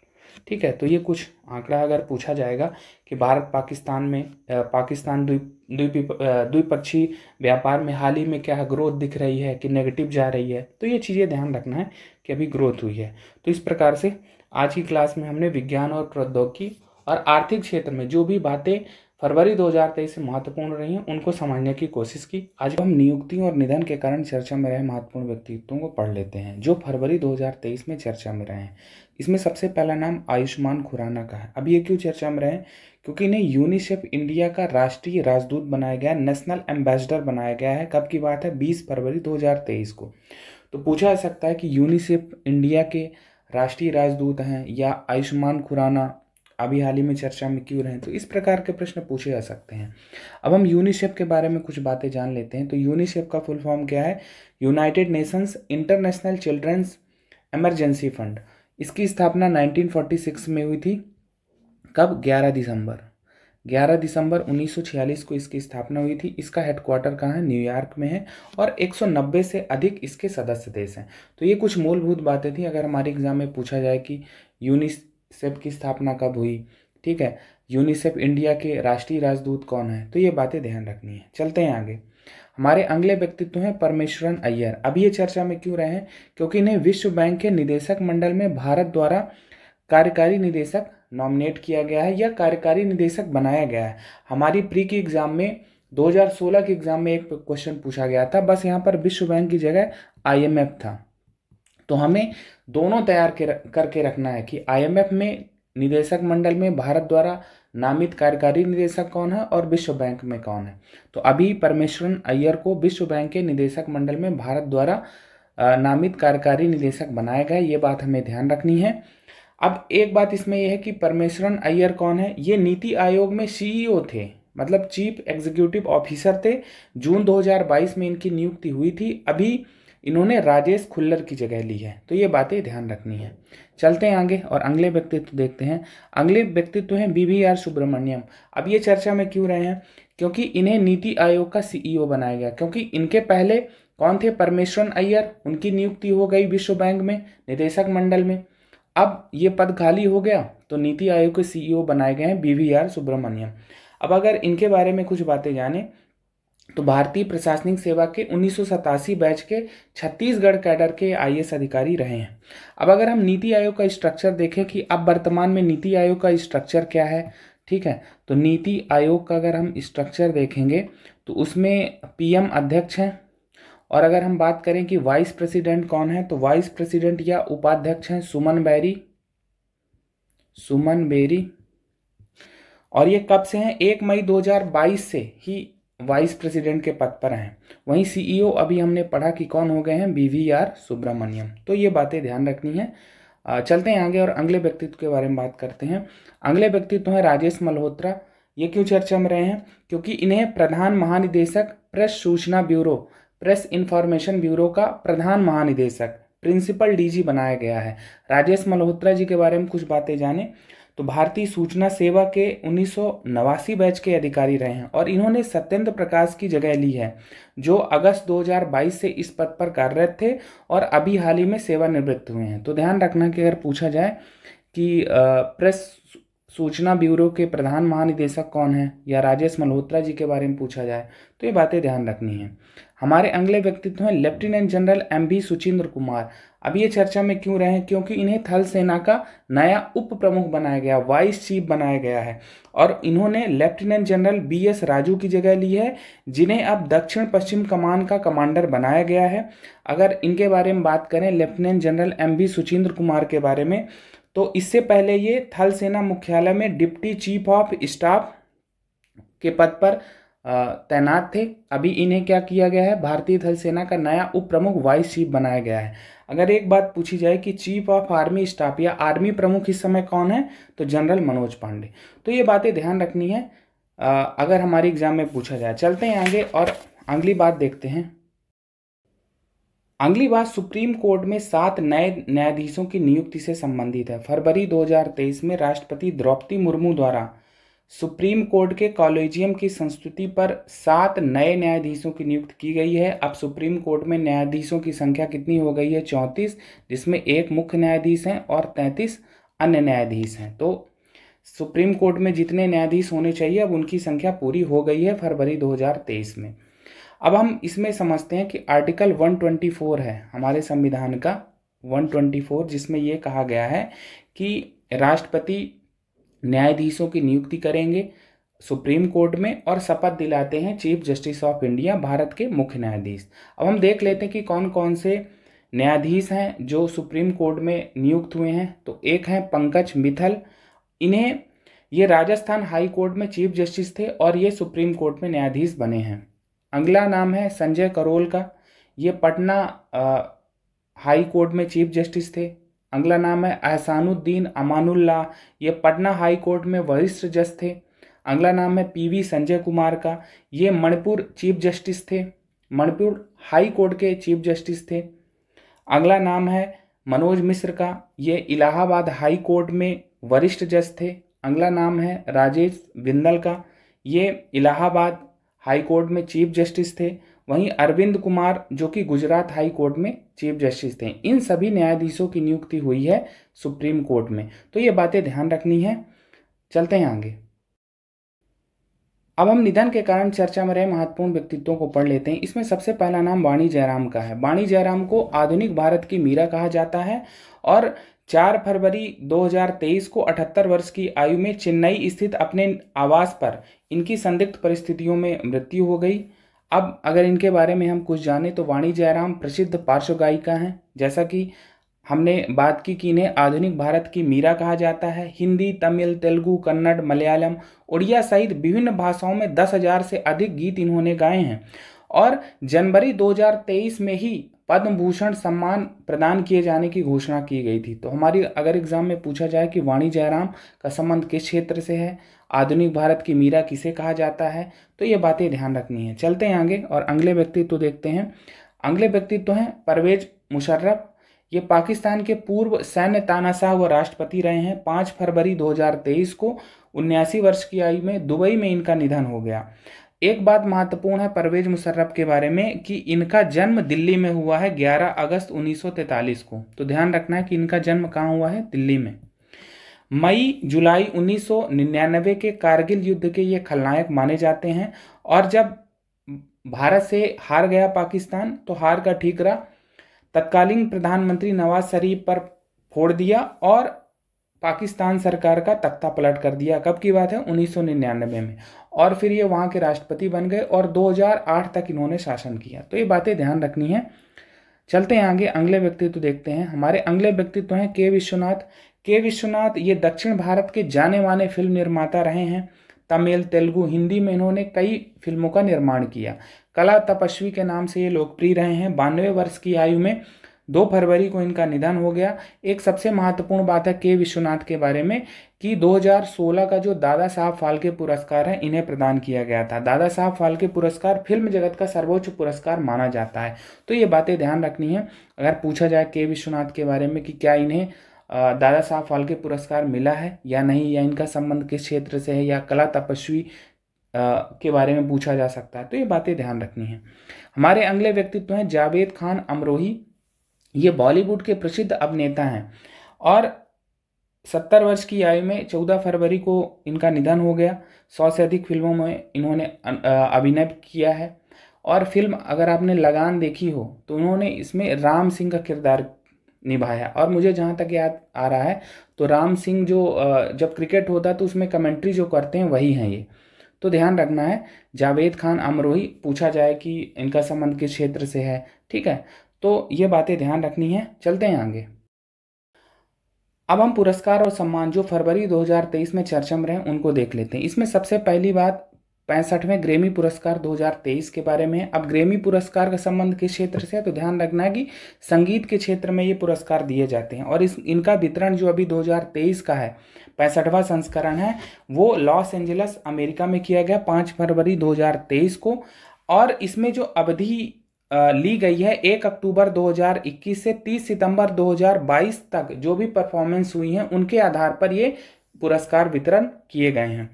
ठीक है, तो ये कुछ आंकड़ा अगर पूछा जाएगा कि भारत पाकिस्तान द्विपक्षीय व्यापार में हाल ही में क्या ग्रोथ दिख रही है कि नेगेटिव जा रही है, तो ये चीज़ें ध्यान रखना है कि अभी ग्रोथ हुई है। तो इस प्रकार से आज की क्लास में हमने विज्ञान और प्रौद्योगिकी और आर्थिक क्षेत्र में जो भी बातें फरवरी 2023 से महत्वपूर्ण रही हैं उनको समझने की कोशिश की। आज हम नियुक्ति और निधन के कारण चर्चा में रहे महत्वपूर्ण व्यक्तित्वों को पढ़ लेते हैं जो फरवरी 2023 में चर्चा में रहे हैं। इसमें सबसे पहला नाम आयुष्मान खुराना का है। अब ये क्यों चर्चा में रहे? क्योंकि इन्हें यूनिसेफ इंडिया का राष्ट्रीय राजदूत बनाया गया, नेशनल एम्बेसडर बनाया गया है। कब की बात है? 20 फरवरी 2023 को। तो पूछा जा सकता है कि यूनिसेफ इंडिया के राष्ट्रीय राजदूत हैं या आयुष्मान खुराना अभी हाल ही में चर्चा में क्यों रहे? तो इस प्रकार के प्रश्न पूछे जा सकते हैं। अब हम यूनिसेफ के बारे में कुछ बातें जान लेते हैं। तो यूनिसेफ का फुल फॉर्म क्या है? United Nations International Children's Emergency Fund. इसकी स्थापना 1946 में हुई थी। कब? 11 दिसंबर 1946 को इसकी स्थापना हुई थी। इसका हेडक्वार्टर कहाँ है? न्यूयॉर्क में है। और 190 से अधिक इसके सदस्य देश हैं। तो ये कुछ मूलभूत बातें थी। अगर हमारे एग्जाम में पूछा जाए कि यूनिसेफ की स्थापना कब हुई, ठीक है, यूनिसेफ इंडिया के राष्ट्रीय राजदूत कौन है, तो ये बातें ध्यान रखनी है। चलते हैं आगे। हमारे अगले व्यक्तित्व हैं परमेश्वरन अय्यर। अब ये चर्चा में क्यों रहे हैं? क्योंकि इन्हें विश्व बैंक के निदेशक मंडल में भारत द्वारा कार्यकारी निदेशक नॉमिनेट किया गया है या कार्यकारी निदेशक बनाया गया है। हमारी प्री की एग्जाम में 2016 के एग्जाम में एक क्वेश्चन पूछा गया था, बस यहाँ पर विश्व बैंक की जगह IMF था। तो हमें दोनों तैयार करके रखना है कि IMF में निदेशक मंडल में भारत द्वारा नामित कार्यकारी निदेशक कौन है और विश्व बैंक में कौन है। तो अभी परमेश्वरन अय्यर को विश्व बैंक के निदेशक मंडल में भारत द्वारा नामित कार्यकारी निदेशक बनाया गया, ये बात हमें ध्यान रखनी है। अब एक बात इसमें यह है कि परमेश्वरन अय्यर कौन है? ये नीति आयोग में CEO थे, मतलब चीफ एग्जीक्यूटिव ऑफिसर थे। जून 2022 में इनकी नियुक्ति हुई थी। अभी इन्होंने राजेश खुल्लर की जगह ली है। तो ये बातें ध्यान रखनी है। चलते हैं आगे और अगले व्यक्तित्व देखते हैं। अगले व्यक्तित्व हैं BVR सुब्रमण्यम। अब ये चर्चा में क्यों रहे हैं? क्योंकि इन्हें नीति आयोग का CEO बनाया गया। क्योंकि इनके पहले कौन थे? परमेश्वरन अय्यर। उनकी नियुक्ति हो गई विश्व बैंक में निदेशक मंडल में। अब ये पद खाली हो गया तो नीति आयोग के CEO बनाए गए हैं BVR सुब्रमण्यम। अब अगर इनके बारे में कुछ बातें जाने तो भारतीय प्रशासनिक सेवा के 1987 बैच के छत्तीसगढ़ कैडर के IAS अधिकारी रहे हैं। अब अगर हम नीति आयोग का स्ट्रक्चर देखें कि अब वर्तमान में नीति आयोग का स्ट्रक्चर क्या है, ठीक है, तो नीति आयोग का अगर हम स्ट्रक्चर देखेंगे तो उसमें PM अध्यक्ष हैं। और अगर हम बात करें कि वाइस प्रेसिडेंट कौन है, तो वाइस प्रेसिडेंट या उपाध्यक्ष हैं सुमन बेरी। और ये कब से हैं? 1 मई 2022 से ही वाइस प्रेसिडेंट के पद पर हैं। वहीं CEO अभी हमने पढ़ा कि कौन हो गए हैं? BVR सुब्रमण्यम। तो ये बातें ध्यान रखनी है। चलते हैं आगे और अगले व्यक्तित्व के बारे में बात करते हैं। अगले व्यक्तित्व हैं राजेश मल्होत्रा। ये क्यों चर्चा में रहे हैं? क्योंकि इन्हें प्रधान महानिदेशक प्रेस सूचना ब्यूरो, प्रेस इंफॉर्मेशन ब्यूरो का प्रधान महानिदेशक, प्रिंसिपल DG बनाया गया है। राजेश मल्होत्रा जी के बारे में कुछ बातें जाने तो भारतीय सूचना सेवा के 1989 बैच के अधिकारी रहे हैं और इन्होंने सत्येंद्र प्रकाश की जगह ली है, जो अगस्त 2022 से इस पद पर कार्यरत थे और अभी हाल ही में सेवानिवृत्त हुए हैं। तो ध्यान रखना कि अगर पूछा जाए कि प्रेस सूचना ब्यूरो के प्रधान महानिदेशक कौन है या राजेश मल्होत्रा जी के बारे में पूछा जाए तो ये बातें ध्यान रखनी है। हमारे अगले व्यक्तित्व हैं lieutenant general MV Suchindra Kumar. अब ये चर्चा में क्यों रहे हैं? क्योंकि इन्हें थल सेना का नया उप प्रमुख बनाया गया, वाइस चीफ बनाया गया है और इन्होंने लेफ्टिनेंट जनरल BS राजू की जगह ली है, जिन्हें अब दक्षिण पश्चिम कमान का कमांडर बनाया गया है। अगर इनके बारे में बात करें lieutenant general MV Suchindra Kumar के बारे में, तो इससे पहले ये थल सेना मुख्यालय में डिप्टी चीफ ऑफ स्टाफ के पद पर तैनात थे। अभी इन्हें क्या किया गया है? भारतीय थल सेना का नया उप प्रमुख वाइस चीफ बनाया गया है। अगर एक बात पूछी जाए कि चीफ ऑफ आर्मी स्टाफ या आर्मी प्रमुख इस समय कौन है, तो जनरल मनोज पांडे। तो ये बातें ध्यान रखनी है अगर हमारे एग्जाम में पूछा जाए। चलते हैं आगे और अगली बात देखते हैं। अगली बात सुप्रीम कोर्ट में 7 नए न्यायाधीशों की नियुक्ति से संबंधित है। फरवरी 2023 में राष्ट्रपति द्रौपदी मुर्मू द्वारा सुप्रीम कोर्ट के कॉलेजियम की संस्तुति पर 7 नए न्यायाधीशों की नियुक्ति की गई है। अब सुप्रीम कोर्ट में न्यायाधीशों की संख्या कितनी हो गई है? 34, जिसमें 1 मुख्य न्यायाधीश हैं और 33 अन्य न्यायाधीश हैं। तो सुप्रीम कोर्ट में जितने न्यायाधीश होने चाहिए अब उनकी संख्या पूरी हो गई है फरवरी 2023 में। अब हम इसमें समझते हैं कि आर्टिकल 124 है हमारे संविधान का 124, जिसमें ये कहा गया है कि राष्ट्रपति न्यायाधीशों की नियुक्ति करेंगे सुप्रीम कोर्ट में और शपथ दिलाते हैं chief justice of India, Bharat के मुख्य न्यायाधीश। अब हम देख लेते हैं कि कौन कौन से न्यायाधीश हैं जो सुप्रीम कोर्ट में नियुक्त हुए हैं। तो एक हैं पंकज मित्तल। ये राजस्थान हाई कोर्ट में चीफ जस्टिस थे और ये सुप्रीम कोर्ट में न्यायाधीश बने हैं। अगला नाम है संजय करोल का। ये पटना हाई कोर्ट में चीफ जस्टिस थे। अगला नाम है एहसानुद्दीन अमानुल्लाह, ये पटना हाई कोर्ट में वरिष्ठ जज थे। अगला नाम है पीवी संजय कुमार का, ये मणिपुर चीफ जस्टिस थे, मणिपुर हाई कोर्ट के चीफ जस्टिस थे। अगला नाम है मनोज मिश्र का, ये इलाहाबाद हाई कोर्ट में वरिष्ठ जज थे। अगला नाम है राजेश बिंदल का, ये इलाहाबाद हाई कोर्ट में चीफ जस्टिस थे। वहीं अरविंद कुमार जो कि गुजरात हाई कोर्ट में चीफ जस्टिस थे। इन सभी न्यायाधीशों की नियुक्ति हुई है सुप्रीम कोर्ट में, तो ये बातें ध्यान रखनी है। चलते हैं आगे। अब हम निधन के कारण चर्चा में रहे महत्वपूर्ण व्यक्तित्वों को पढ़ लेते हैं। इसमें सबसे पहला नाम वाणी जयराम का है। वाणी जयराम को आधुनिक भारत की मीरा कहा जाता है और 4 फरवरी 2023 को 78 वर्ष की आयु में चेन्नई स्थित अपने आवास पर इनकी संदिग्ध परिस्थितियों में मृत्यु हो गई। अब अगर इनके बारे में हम कुछ जानें तो वाणी जयराम प्रसिद्ध पार्श्व गायिका हैं। जैसा कि हमने बात की कि इन्हें आधुनिक भारत की मीरा कहा जाता है। हिंदी, तमिल, तेलुगु, कन्नड़, मलयालम, उड़िया सहित विभिन्न भाषाओं में 10,000 से अधिक गीत इन्होंने गाए हैं और जनवरी 2023 में ही पद्म भूषण सम्मान प्रदान किए जाने की घोषणा की गई थी। तो हमारी अगर एग्जाम में पूछा जाए कि वाणी जयराम का संबंध किस क्षेत्र से है, आधुनिक भारत की मीरा किसे कहा जाता है, तो ये बातें ध्यान रखनी है। चलते हैं आगे और अगले व्यक्तित्व देखते हैं। अगले व्यक्तित्व हैं परवेज मुशर्रफ। ये पाकिस्तान के पूर्व सैन्य तानाशाह व राष्ट्रपति रहे हैं। 5 फरवरी 2023 को 79 वर्ष की आयु में दुबई में इनका निधन हो गया। एक बात महत्वपूर्ण है परवेज मुशर्रफ के बारे में कि इनका जन्म दिल्ली में हुआ है 11 अगस्त 1943 को। तो ध्यान रखना है कि इनका जन्म कहाँ हुआ है, दिल्ली में। मई जुलाई 1999 के कारगिल युद्ध के ये खलनायक माने जाते हैं और जब भारत से हार गया पाकिस्तान तो हार का ठीकरा तत्कालीन प्रधानमंत्री नवाज शरीफ पर फोड़ दिया और पाकिस्तान सरकार का तख्ता पलट कर दिया। कब की बात है, 1999 में। और फिर ये वहाँ के राष्ट्रपति बन गए और 2008 तक इन्होंने शासन किया। तो ये बातें ध्यान रखनी है। चलते हैं आगे, अगले व्यक्तित्व देखते हैं। हमारे अगले व्यक्तित्व हैं के विश्वनाथ। के विश्वनाथ ये दक्षिण भारत के जाने माने फिल्म निर्माता रहे हैं। तमिल, तेलुगु, हिंदी में इन्होंने कई फिल्मों का निर्माण किया। कला तपस्वी के नाम से ये लोकप्रिय रहे हैं। 92 वर्ष की आयु में 2 फरवरी को इनका निधन हो गया। एक सबसे महत्वपूर्ण बात है के विश्वनाथ के बारे में कि 2016 का जो दादा साहब फाल्के पुरस्कार है इन्हें प्रदान किया गया था। दादा साहब फाल्के पुरस्कार फिल्म जगत का सर्वोच्च पुरस्कार माना जाता है। तो ये बातें ध्यान रखनी है अगर पूछा जाए के विश्वनाथ के बारे में कि क्या इन्हें दादा साहब फाल्के पुरस्कार मिला है या नहीं, या इनका संबंध किस क्षेत्र से है, या कला तपस्वी के बारे में पूछा जा सकता है। तो ये बातें ध्यान रखनी है। हमारे अगले व्यक्तित्व हैं जावेद खान अमरोही। ये बॉलीवुड के प्रसिद्ध अभिनेता हैं और 70 वर्ष की आयु में 14 फरवरी को इनका निधन हो गया। 100 से अधिक फिल्मों में इन्होंने अभिनय किया है और फिल्म अगर आपने लगान देखी हो तो उन्होंने इसमें राम सिंह का किरदार निभाया। और मुझे जहाँ तक याद आ रहा है तो राम सिंह जो जब क्रिकेट होता है तो उसमें कमेंट्री जो करते हैं वही हैं ये। तो ध्यान रखना है। जावेद खान अमरोही पूछा जाए कि इनका संबंध किस क्षेत्र से है, ठीक है, तो ये बातें ध्यान रखनी है। चलते हैं आगे। अब हम पुरस्कार और सम्मान जो फरवरी 2023 में चर्चा में रहे उनको देख लेते हैं। इसमें सबसे पहली बात 65वें ग्रेमी पुरस्कार 2023 के बारे में है। अब ग्रेमी पुरस्कार का संबंध किस क्षेत्र से है तो ध्यान रखना है कि संगीत के क्षेत्र में ये पुरस्कार दिए जाते हैं और इनका वितरण जो अभी 2023 का है 65वां संस्करण है वो लॉस एंजलिस अमेरिका में किया गया 5 फरवरी 2023 को। और इसमें जो अवधि ली गई है 1 अक्टूबर 2021 से 30 सितंबर 2022 तक जो भी परफॉर्मेंस हुई हैं उनके आधार पर ये पुरस्कार वितरण किए गए हैं।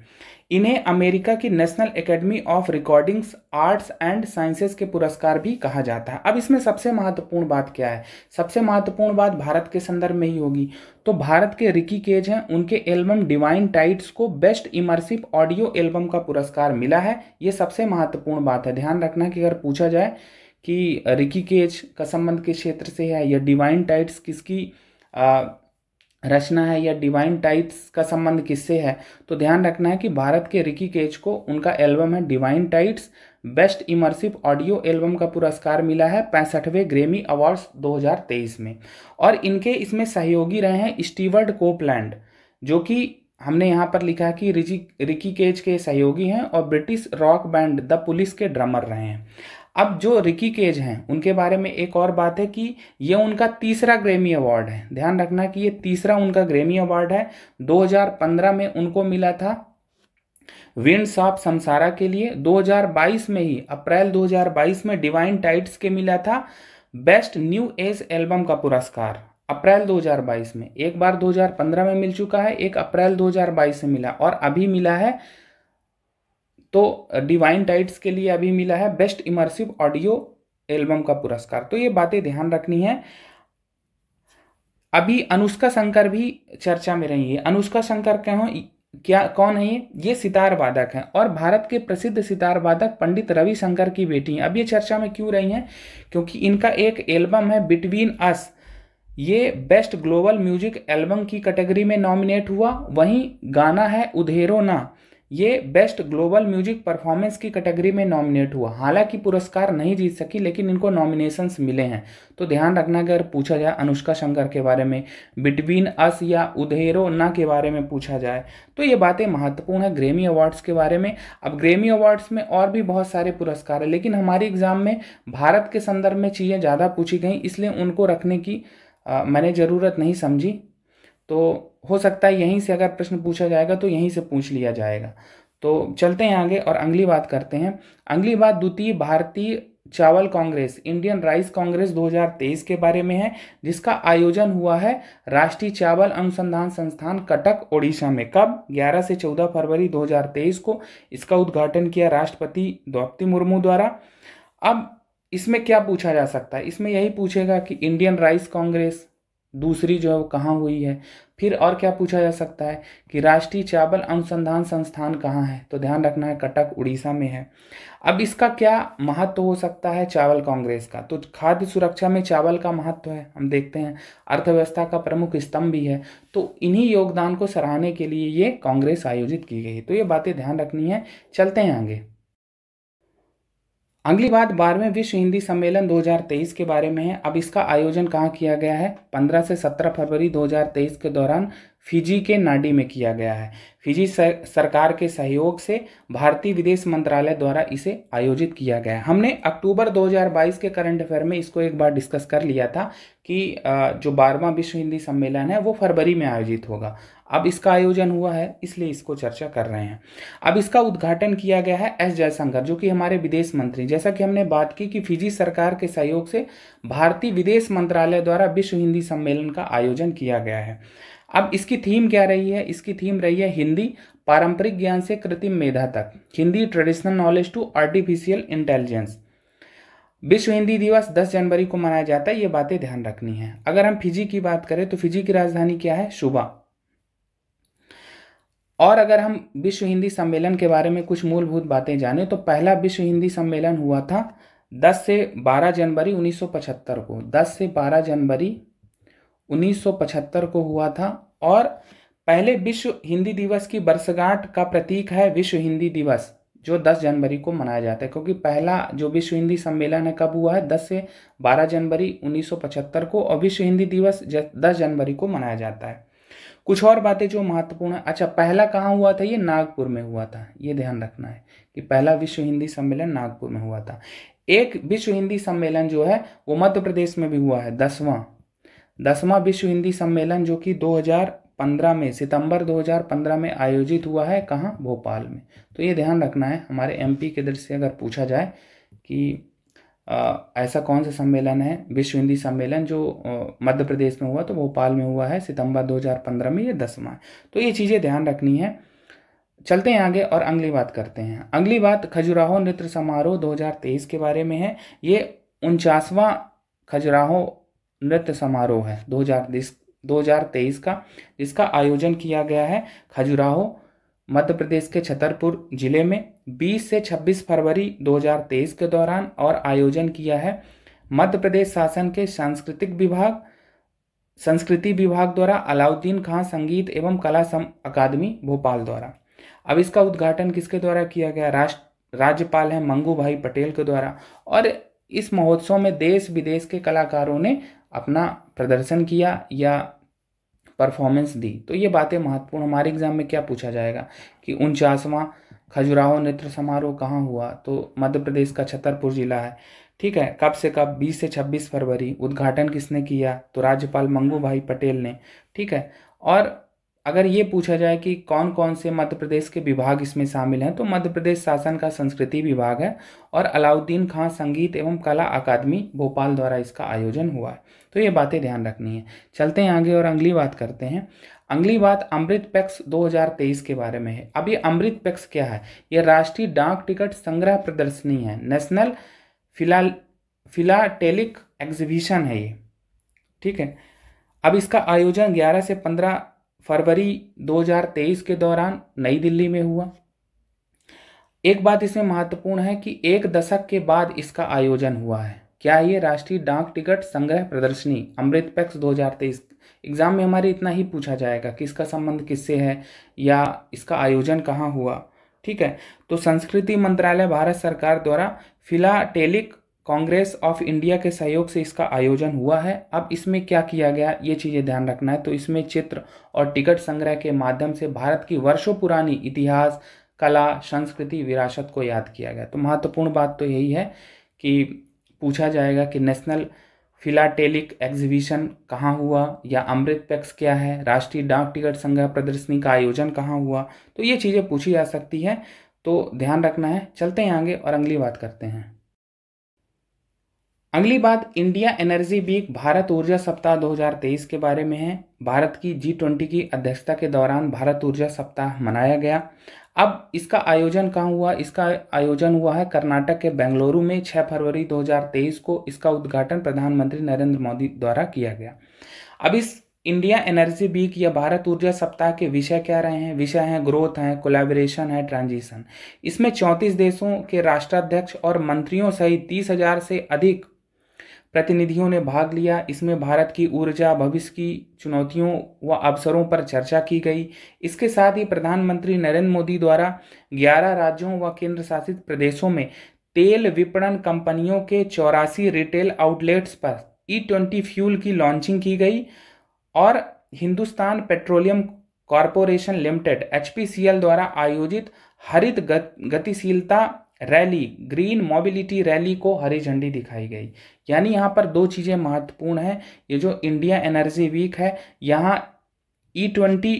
इन्हें अमेरिका की national academy of recordings arts and sciences के पुरस्कार भी कहा जाता है। अब इसमें सबसे महत्वपूर्ण बात क्या है, सबसे महत्वपूर्ण बात भारत के संदर्भ में ही होगी। तो भारत के रिकी केज हैं, उनके एल्बम डिवाइन टाइड्स को बेस्ट इमर्सिव ऑडियो एल्बम का पुरस्कार मिला है। ये सबसे महत्वपूर्ण बात है। ध्यान रखना कि अगर पूछा जाए कि रिकी केज का संबंध किस क्षेत्र से है या डिवाइन टाइड्स किसकी रचना है या डिवाइन टाइड्स का संबंध किससे है, तो ध्यान रखना है कि भारत के रिकी केज को उनका एल्बम है divine tides best immersive audio album का पुरस्कार मिला है 65वें ग्रेमी अवार्ड्स 2023 में। और इनके इसमें सहयोगी रहे हैं स्टीवर्ट कोपलैंड जो कि हमने यहाँ पर लिखा है कि रिकी केज के सहयोगी हैं और British rock band the police के ड्रमर रहे हैं। अब जो रिकी केज हैं उनके बारे में एक और बात है कि ये उनका तीसरा ग्रैमी अवार्ड है। ध्यान रखना कि ये तीसरा उनका ग्रैमी अवार्ड है। 2015 में उनको मिला था विंड्स ऑफ समसारा के लिए। 2022 में ही अप्रैल 2022 में डिवाइन टाइड्स के मिला था बेस्ट न्यू एज एल्बम का पुरस्कार, अप्रैल 2022 में। एक बार 2015 में मिल चुका है, एक अप्रैल 2022 में मिला, और अभी मिला है तो डिवाइन टाइड्स के लिए अभी मिला है बेस्ट इमर्सिव ऑडियो एल्बम का पुरस्कार। तो ये बातें ध्यान रखनी है। अभी अनुष्का शंकर भी चर्चा में रही है। अनुष्का शंकर कौन है ये सितार वादक हैं और भारत के प्रसिद्ध सितार वादक पंडित रविशंकर की बेटी हैं। अब ये चर्चा में क्यों रही हैं? क्योंकि इनका एक एल्बम है बिटवीन अस, ये बेस्ट ग्लोबल म्यूजिक एल्बम की कैटेगरी में नॉमिनेट हुआ। वहीं गाना है उधेरो ना, ये बेस्ट ग्लोबल म्यूजिक परफॉर्मेंस की कैटेगरी में नॉमिनेट हुआ। हालांकि पुरस्कार नहीं जीत सकी, लेकिन इनको नॉमिनेशंस मिले हैं। तो ध्यान रखना, अगर पूछा जाए अनुष्का शंकर के बारे में, बिटवीन अस या उधेरो ना के बारे में पूछा जाए, तो ये बातें महत्वपूर्ण है ग्रैमी अवार्ड्स के बारे में। अब ग्रैमी अवार्ड्स में और भी बहुत सारे पुरस्कार है, लेकिन हमारे एग्जाम में भारत के संदर्भ में चीज़ें ज़्यादा पूछी गई, इसलिए उनको रखने की मैंने ज़रूरत नहीं समझी। तो हो सकता है यहीं से अगर प्रश्न पूछा जाएगा तो यहीं से पूछ लिया जाएगा। तो चलते हैं आगे और अगली बात करते हैं। अगली बात द्वितीय भारतीय चावल कांग्रेस, इंडियन राइस कांग्रेस 2023 के बारे में है, जिसका आयोजन हुआ है राष्ट्रीय चावल अनुसंधान संस्थान कटक ओडिशा में। कब? 11 से 14 फरवरी 2023 को। इसका उद्घाटन किया राष्ट्रपति द्रौपदी मुर्मू द्वारा। अब इसमें क्या पूछा जा सकता है? इसमें यही पूछेगा कि इंडियन राइस कांग्रेस दूसरी जो है वो कहाँ हुई है। फिर और क्या पूछा जा सकता है कि राष्ट्रीय चावल अनुसंधान संस्थान कहाँ है? तो ध्यान रखना है कटक उड़ीसा में है। अब इसका क्या महत्व हो सकता है चावल कांग्रेस का? तो खाद्य सुरक्षा में चावल का महत्व है, हम देखते हैं, अर्थव्यवस्था का प्रमुख स्तंभ भी है। तो इन्हीं योगदान को सराहने के लिए ये कांग्रेस आयोजित की गई। तो ये बातें ध्यान रखनी है। चलते हैं आगे। अगली बात 12वें विश्व हिंदी सम्मेलन 2023 के बारे में है। अब इसका आयोजन कहाँ किया गया है? 15 से 17 फरवरी 2023 के दौरान फिजी के नाडी में किया गया है। फिजी सरकार के सहयोग से भारतीय विदेश मंत्रालय द्वारा इसे आयोजित किया गया है। हमने अक्टूबर 2022 के करंट अफेयर में इसको एक बार डिस्कस कर लिया था कि जो 12वां विश्व हिंदी सम्मेलन है वो फरवरी में आयोजित होगा। अब इसका आयोजन हुआ है, इसलिए इसको चर्चा कर रहे हैं। अब इसका उद्घाटन किया गया है एस जयशंकर, जो कि हमारे विदेश मंत्री। जैसा कि हमने बात की कि फिजी सरकार के सहयोग से भारतीय विदेश मंत्रालय द्वारा विश्व हिंदी सम्मेलन का आयोजन किया गया है। अब इसकी थीम क्या रही है? इसकी थीम रही है हिंदी पारंपरिक ज्ञान से कृत्रिम मेधा तक, Hindi traditional knowledge to artificial intelligence. Vishwa Hindi दिवस 10 जनवरी को मनाया जाता है। ये बातें ध्यान रखनी है। अगर हम फिजी की बात करें तो फिजी की राजधानी क्या है? शुबा। और अगर हम विश्व हिंदी सम्मेलन के बारे में कुछ मूलभूत बातें जाने तो पहला विश्व हिंदी सम्मेलन हुआ था 10 से 12 जनवरी 1975 को। 10 से 12 जनवरी 1975 को हुआ था। और पहले विश्व हिंदी दिवस की वर्षगांठ का प्रतीक है विश्व हिंदी दिवस, जो 10 जनवरी को मनाया जाता है। क्योंकि पहला जो विश्व हिंदी सम्मेलन है कब हुआ है? 10 से 12 जनवरी 1975 को, और विश्व हिंदी दिवस 10 जनवरी को मनाया जाता है। कुछ और बातें जो महत्वपूर्ण है। अच्छा, पहला कहाँ हुआ था? ये नागपुर में हुआ था। ये ध्यान रखना है कि पहला विश्व हिंदी सम्मेलन नागपुर में हुआ था। एक विश्व हिंदी सम्मेलन जो है वो मध्य प्रदेश में भी हुआ है, 10वां विश्व हिंदी सम्मेलन, जो कि 2015 में, सितंबर 2015 में आयोजित हुआ है। कहाँ? भोपाल में। तो ये ध्यान रखना है। हमारे एमपी के दृष्टि से अगर पूछा जाए कि ऐसा कौन सा सम्मेलन है विश्व हिंदी सम्मेलन जो मध्य प्रदेश में हुआ, तो भोपाल में हुआ है सितंबर 2015 में। ये 10वां है। तो ये चीज़ें ध्यान रखनी है। चलते हैं आगे और अगली बात करते हैं। अगली बात खजुराहो नृत्य समारोह 2023 के बारे में है। ये 49वां खजुराहो नृत्य समारोह है 2023 का, जिसका आयोजन किया गया है खजुराहो, मध्य प्रदेश के छतरपुर जिले में 20 से 26 फरवरी 2023 के दौरान। और आयोजन किया है मध्य प्रदेश शासन के संस्कृति विभाग द्वारा अलाउद्दीन खां संगीत एवं कला अकादमी भोपाल द्वारा। अब इसका उद्घाटन किसके द्वारा किया गया? राज्यपाल हैं मंगू भाई पटेल के द्वारा। और इस महोत्सव में देश विदेश के कलाकारों ने अपना प्रदर्शन किया या परफॉर्मेंस दी। तो ये बातें महत्वपूर्ण। हमारे एग्जाम में क्या पूछा जाएगा कि 49वां खजुराहो नृत्य समारोह कहाँ हुआ, तो मध्य प्रदेश का छतरपुर जिला है। ठीक है, कब से कब, 20 से 26 फरवरी। उद्घाटन किसने किया, तो राज्यपाल मंगू भाई पटेल ने। ठीक है, और अगर ये पूछा जाए कि कौन कौन से मध्य प्रदेश के विभाग इसमें शामिल हैं, तो मध्य प्रदेश शासन का संस्कृति विभाग है और अलाउद्दीन खां संगीत एवं कला अकादमी भोपाल द्वारा इसका आयोजन हुआ है। तो ये बातें ध्यान रखनी है। चलते हैं आगे और अगली बात करते हैं। अगली बात अमृत पैक्स 2023 के बारे में है। अब ये अमृत पैक्स क्या है, ये राष्ट्रीय डाक टिकट संग्रह प्रदर्शनी है, नेशनल फिलाटेलिक एग्जीबिशन है ये। ठीक है, अब इसका आयोजन 11 से 15 फरवरी 2023 के दौरान नई दिल्ली में हुआ। एक बात इसमें महत्वपूर्ण है कि 1 दशक के बाद इसका आयोजन हुआ है। क्या ये राष्ट्रीय डाक टिकट संग्रह प्रदर्शनी अमृत पैक्स 2023, एग्जाम में हमारे इतना ही पूछा जाएगा कि इसका संबंध किससे है या इसका आयोजन कहाँ हुआ। ठीक है, तो संस्कृति मंत्रालय भारत सरकार द्वारा फिलाटेलिक कांग्रेस ऑफ इंडिया के सहयोग से इसका आयोजन हुआ है। अब इसमें क्या किया गया, ये चीज़ें ध्यान रखना है। तो इसमें चित्र और टिकट संग्रह के माध्यम से भारत की वर्षों पुरानी इतिहास, कला, संस्कृति, विरासत को याद किया गया। तो महत्वपूर्ण बात तो यही है कि पूछा जाएगा कि नेशनल फिलाटेलिक एग्जीबिशन कहाँ हुआ या अमृत पैक्स क्या है, राष्ट्रीय डाक टिकट संग्रह प्रदर्शनी का आयोजन कहाँ हुआ। तो ये चीज़ें पूछी जा सकती है, तो ध्यान रखना है। चलते हैं आगे और अगली बात करते हैं। अगली बात इंडिया एनर्जी वीक भारत ऊर्जा सप्ताह 2023 के बारे में है। भारत की G20 की अध्यक्षता के दौरान भारत ऊर्जा सप्ताह मनाया गया। अब इसका आयोजन कहाँ हुआ, इसका आयोजन हुआ है कर्नाटक के बेंगलुरु में 6 फरवरी 2023 को। इसका उद्घाटन प्रधानमंत्री नरेंद्र मोदी द्वारा किया गया। अब इस इंडिया एनर्जी वीक या भारत ऊर्जा सप्ताह के विषय क्या रहे हैं, विषय हैं ग्रोथ है, कोलैबोरेशन है, ट्रांजिशन। इसमें 34 देशों के राष्ट्राध्यक्ष और मंत्रियों सहित 30,000 से अधिक प्रतिनिधियों ने भाग लिया। इसमें भारत की ऊर्जा भविष्य की चुनौतियों व अवसरों पर चर्चा की गई। इसके साथ ही प्रधानमंत्री नरेंद्र मोदी द्वारा 11 राज्यों व केंद्र शासित प्रदेशों में तेल विपणन कंपनियों के 84 रिटेल आउटलेट्स पर E20 फ्यूल की लॉन्चिंग की गई और Hindustan petroleum corporation limited HPCL द्वारा आयोजित हरित गतिशीलता रैली, ग्रीन मोबिलिटी रैली को हरी झंडी दिखाई गई। यानी यहाँ पर दो चीज़ें महत्वपूर्ण हैं। ये जो इंडिया एनर्जी वीक है, यहाँ E20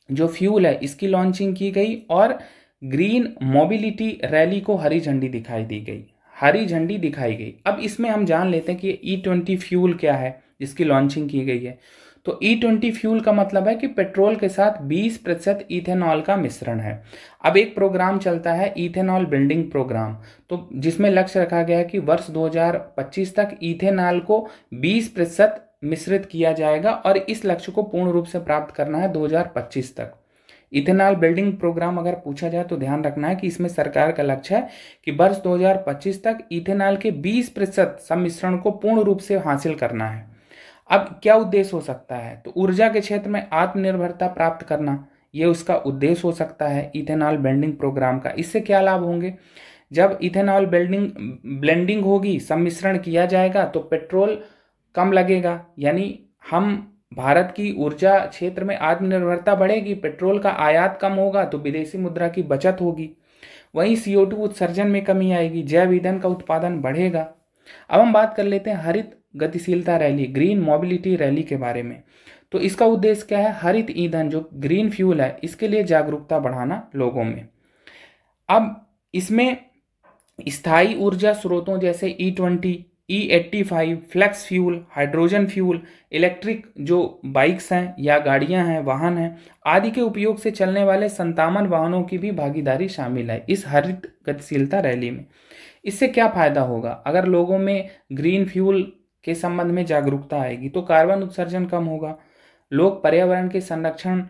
जो फ्यूल है इसकी लॉन्चिंग की गई और ग्रीन मोबिलिटी रैली को हरी झंडी दिखाई दी गई, हरी झंडी दिखाई गई। अब इसमें हम जान लेते हैं कि E20 फ्यूल क्या है जिसकी लॉन्चिंग की गई है। तो E20 फ्यूल का मतलब है कि पेट्रोल के साथ 20% इथेनॉल का मिश्रण है। अब एक प्रोग्राम चलता है इथेनॉल बिल्डिंग प्रोग्राम, तो जिसमें लक्ष्य रखा गया है कि वर्ष 2025 तक इथेनॉल को 20% मिश्रित किया जाएगा और इस लक्ष्य को पूर्ण रूप से प्राप्त करना है 2025 तक। इथेनॉल बिल्डिंग प्रोग्राम अगर पूछा जाए तो ध्यान रखना है कि इसमें सरकार का लक्ष्य है कि वर्ष 2025 तक इथेनॉल के 20% सम्मिश्रण को पूर्ण रूप से हासिल करना है। अब क्या उद्देश्य हो सकता है, तो ऊर्जा के क्षेत्र में आत्मनिर्भरता प्राप्त करना, ये उसका उद्देश्य हो सकता है इथेनॉल ब्लेंडिंग प्रोग्राम का। इससे क्या लाभ होंगे, जब इथेनॉल ब्लेंडिंग होगी, सम्मिश्रण किया जाएगा तो पेट्रोल कम लगेगा, यानी हम भारत की ऊर्जा क्षेत्र में आत्मनिर्भरता बढ़ेगी, पेट्रोल का आयात कम होगा तो विदेशी मुद्रा की बचत होगी। वहीं CO2 उत्सर्जन में कमी आएगी, जैव ईंधन का उत्पादन बढ़ेगा। अब हम बात कर लेते हैं हरित गतिशीलता रैली, ग्रीन मोबिलिटी रैली के बारे में। तो इसका उद्देश्य क्या है, हरित ईंधन जो ग्रीन फ्यूल है इसके लिए जागरूकता बढ़ाना लोगों में। अब इसमें स्थायी ऊर्जा स्रोतों जैसे E20, E85, flex fuel, hydrogen fuel, electric जो बाइक्स हैं या गाड़ियां हैं, वाहन हैं आदि के उपयोग से चलने वाले 57 वाहनों की भी भागीदारी शामिल है इस हरित गतिशीलता रैली में। इससे क्या फायदा होगा, अगर लोगों में ग्रीन फ्यूल के संबंध में जागरूकता आएगी तो कार्बन उत्सर्जन कम होगा, लोग पर्यावरण के संरक्षण,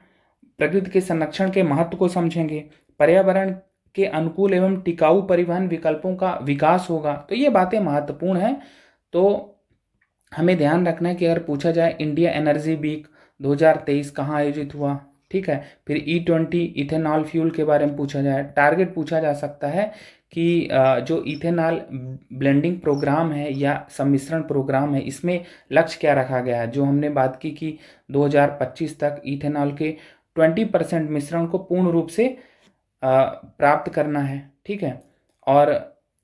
प्रकृति के संरक्षण के महत्व को समझेंगे, पर्यावरण के अनुकूल एवं टिकाऊ परिवहन विकल्पों का विकास होगा। तो ये बातें महत्वपूर्ण हैं। तो हमें ध्यान रखना है कि अगर पूछा जाए इंडिया एनर्जी वीक 2023 कहाँ आयोजित हुआ, ठीक है, फिर E20 इथेनॉल फ्यूल के बारे में पूछा जाए, टारगेट पूछा जा सकता है कि जो इथेनॉल ब्लेंडिंग प्रोग्राम है या सम्मिश्रण प्रोग्राम है इसमें लक्ष्य क्या रखा गया है। जो हमने बात की कि 2025 तक इथेनॉल के 20% मिश्रण को पूर्ण रूप से प्राप्त करना है, ठीक है, और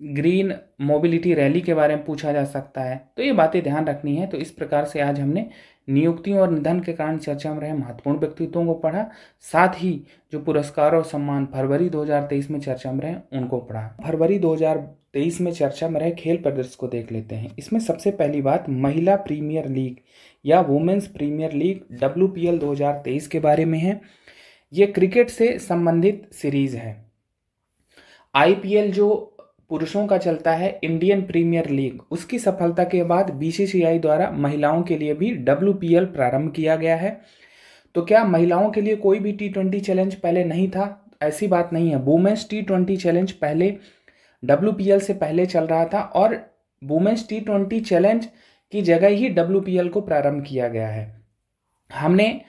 ग्रीन मोबिलिटी रैली के बारे में पूछा जा सकता है। तो ये बातें ध्यान रखनी है। तो इस प्रकार से आज हमने नियुक्तियों और निधन के कारण चर्चा में रहे महत्वपूर्ण व्यक्तित्वों को पढ़ा, साथ ही जो पुरस्कार और सम्मान फरवरी 2023 में चर्चा में रहे उनको पढ़ा। फरवरी 2023 में चर्चा में रहे खेल परिदृश्य को देख लेते हैं। इसमें सबसे पहली बात महिला प्रीमियर लीग या वुमेन्स प्रीमियर लीग WPL 2023 के बारे में है। ये क्रिकेट से संबंधित सीरीज है। IPL जो पुरुषों का चलता है, इंडियन प्रीमियर लीग, उसकी सफलता के बाद BCCI द्वारा महिलाओं के लिए भी WPL प्रारंभ किया गया है। तो क्या महिलाओं के लिए कोई भी T20 चैलेंज पहले नहीं था? ऐसी बात नहीं है। वुमेन्स T20 चैलेंज पहले WPL से पहले चल रहा था और वुमेन्स T20 चैलेंज की जगह ही WPL को प्रारंभ किया गया है। हमने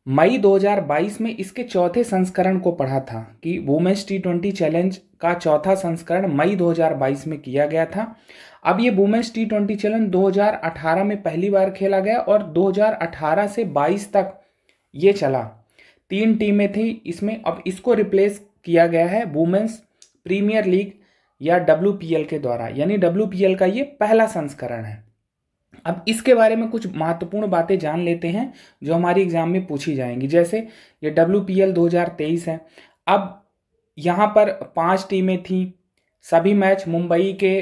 मई 2022 में इसके चौथे संस्करण को पढ़ा था कि वुमेन्स T20 चैलेंज का चौथा संस्करण मई 2022 में किया गया था। अब ये वुमेन्स T20 चैलेंज 2018 में पहली बार खेला गया और 2018 से 22 तक ये चला। 3 टीमें थी इसमें। अब इसको रिप्लेस किया गया है वुमेन्स प्रीमियर लीग या WPL के द्वारा, यानी WPL का ये पहला संस्करण है। अब इसके बारे में कुछ महत्वपूर्ण बातें जान लेते हैं जो हमारी एग्जाम में पूछी जाएंगी। जैसे ये WPL 2023 है। अब यहाँ पर 5 टीमें थीं। सभी मैच मुंबई के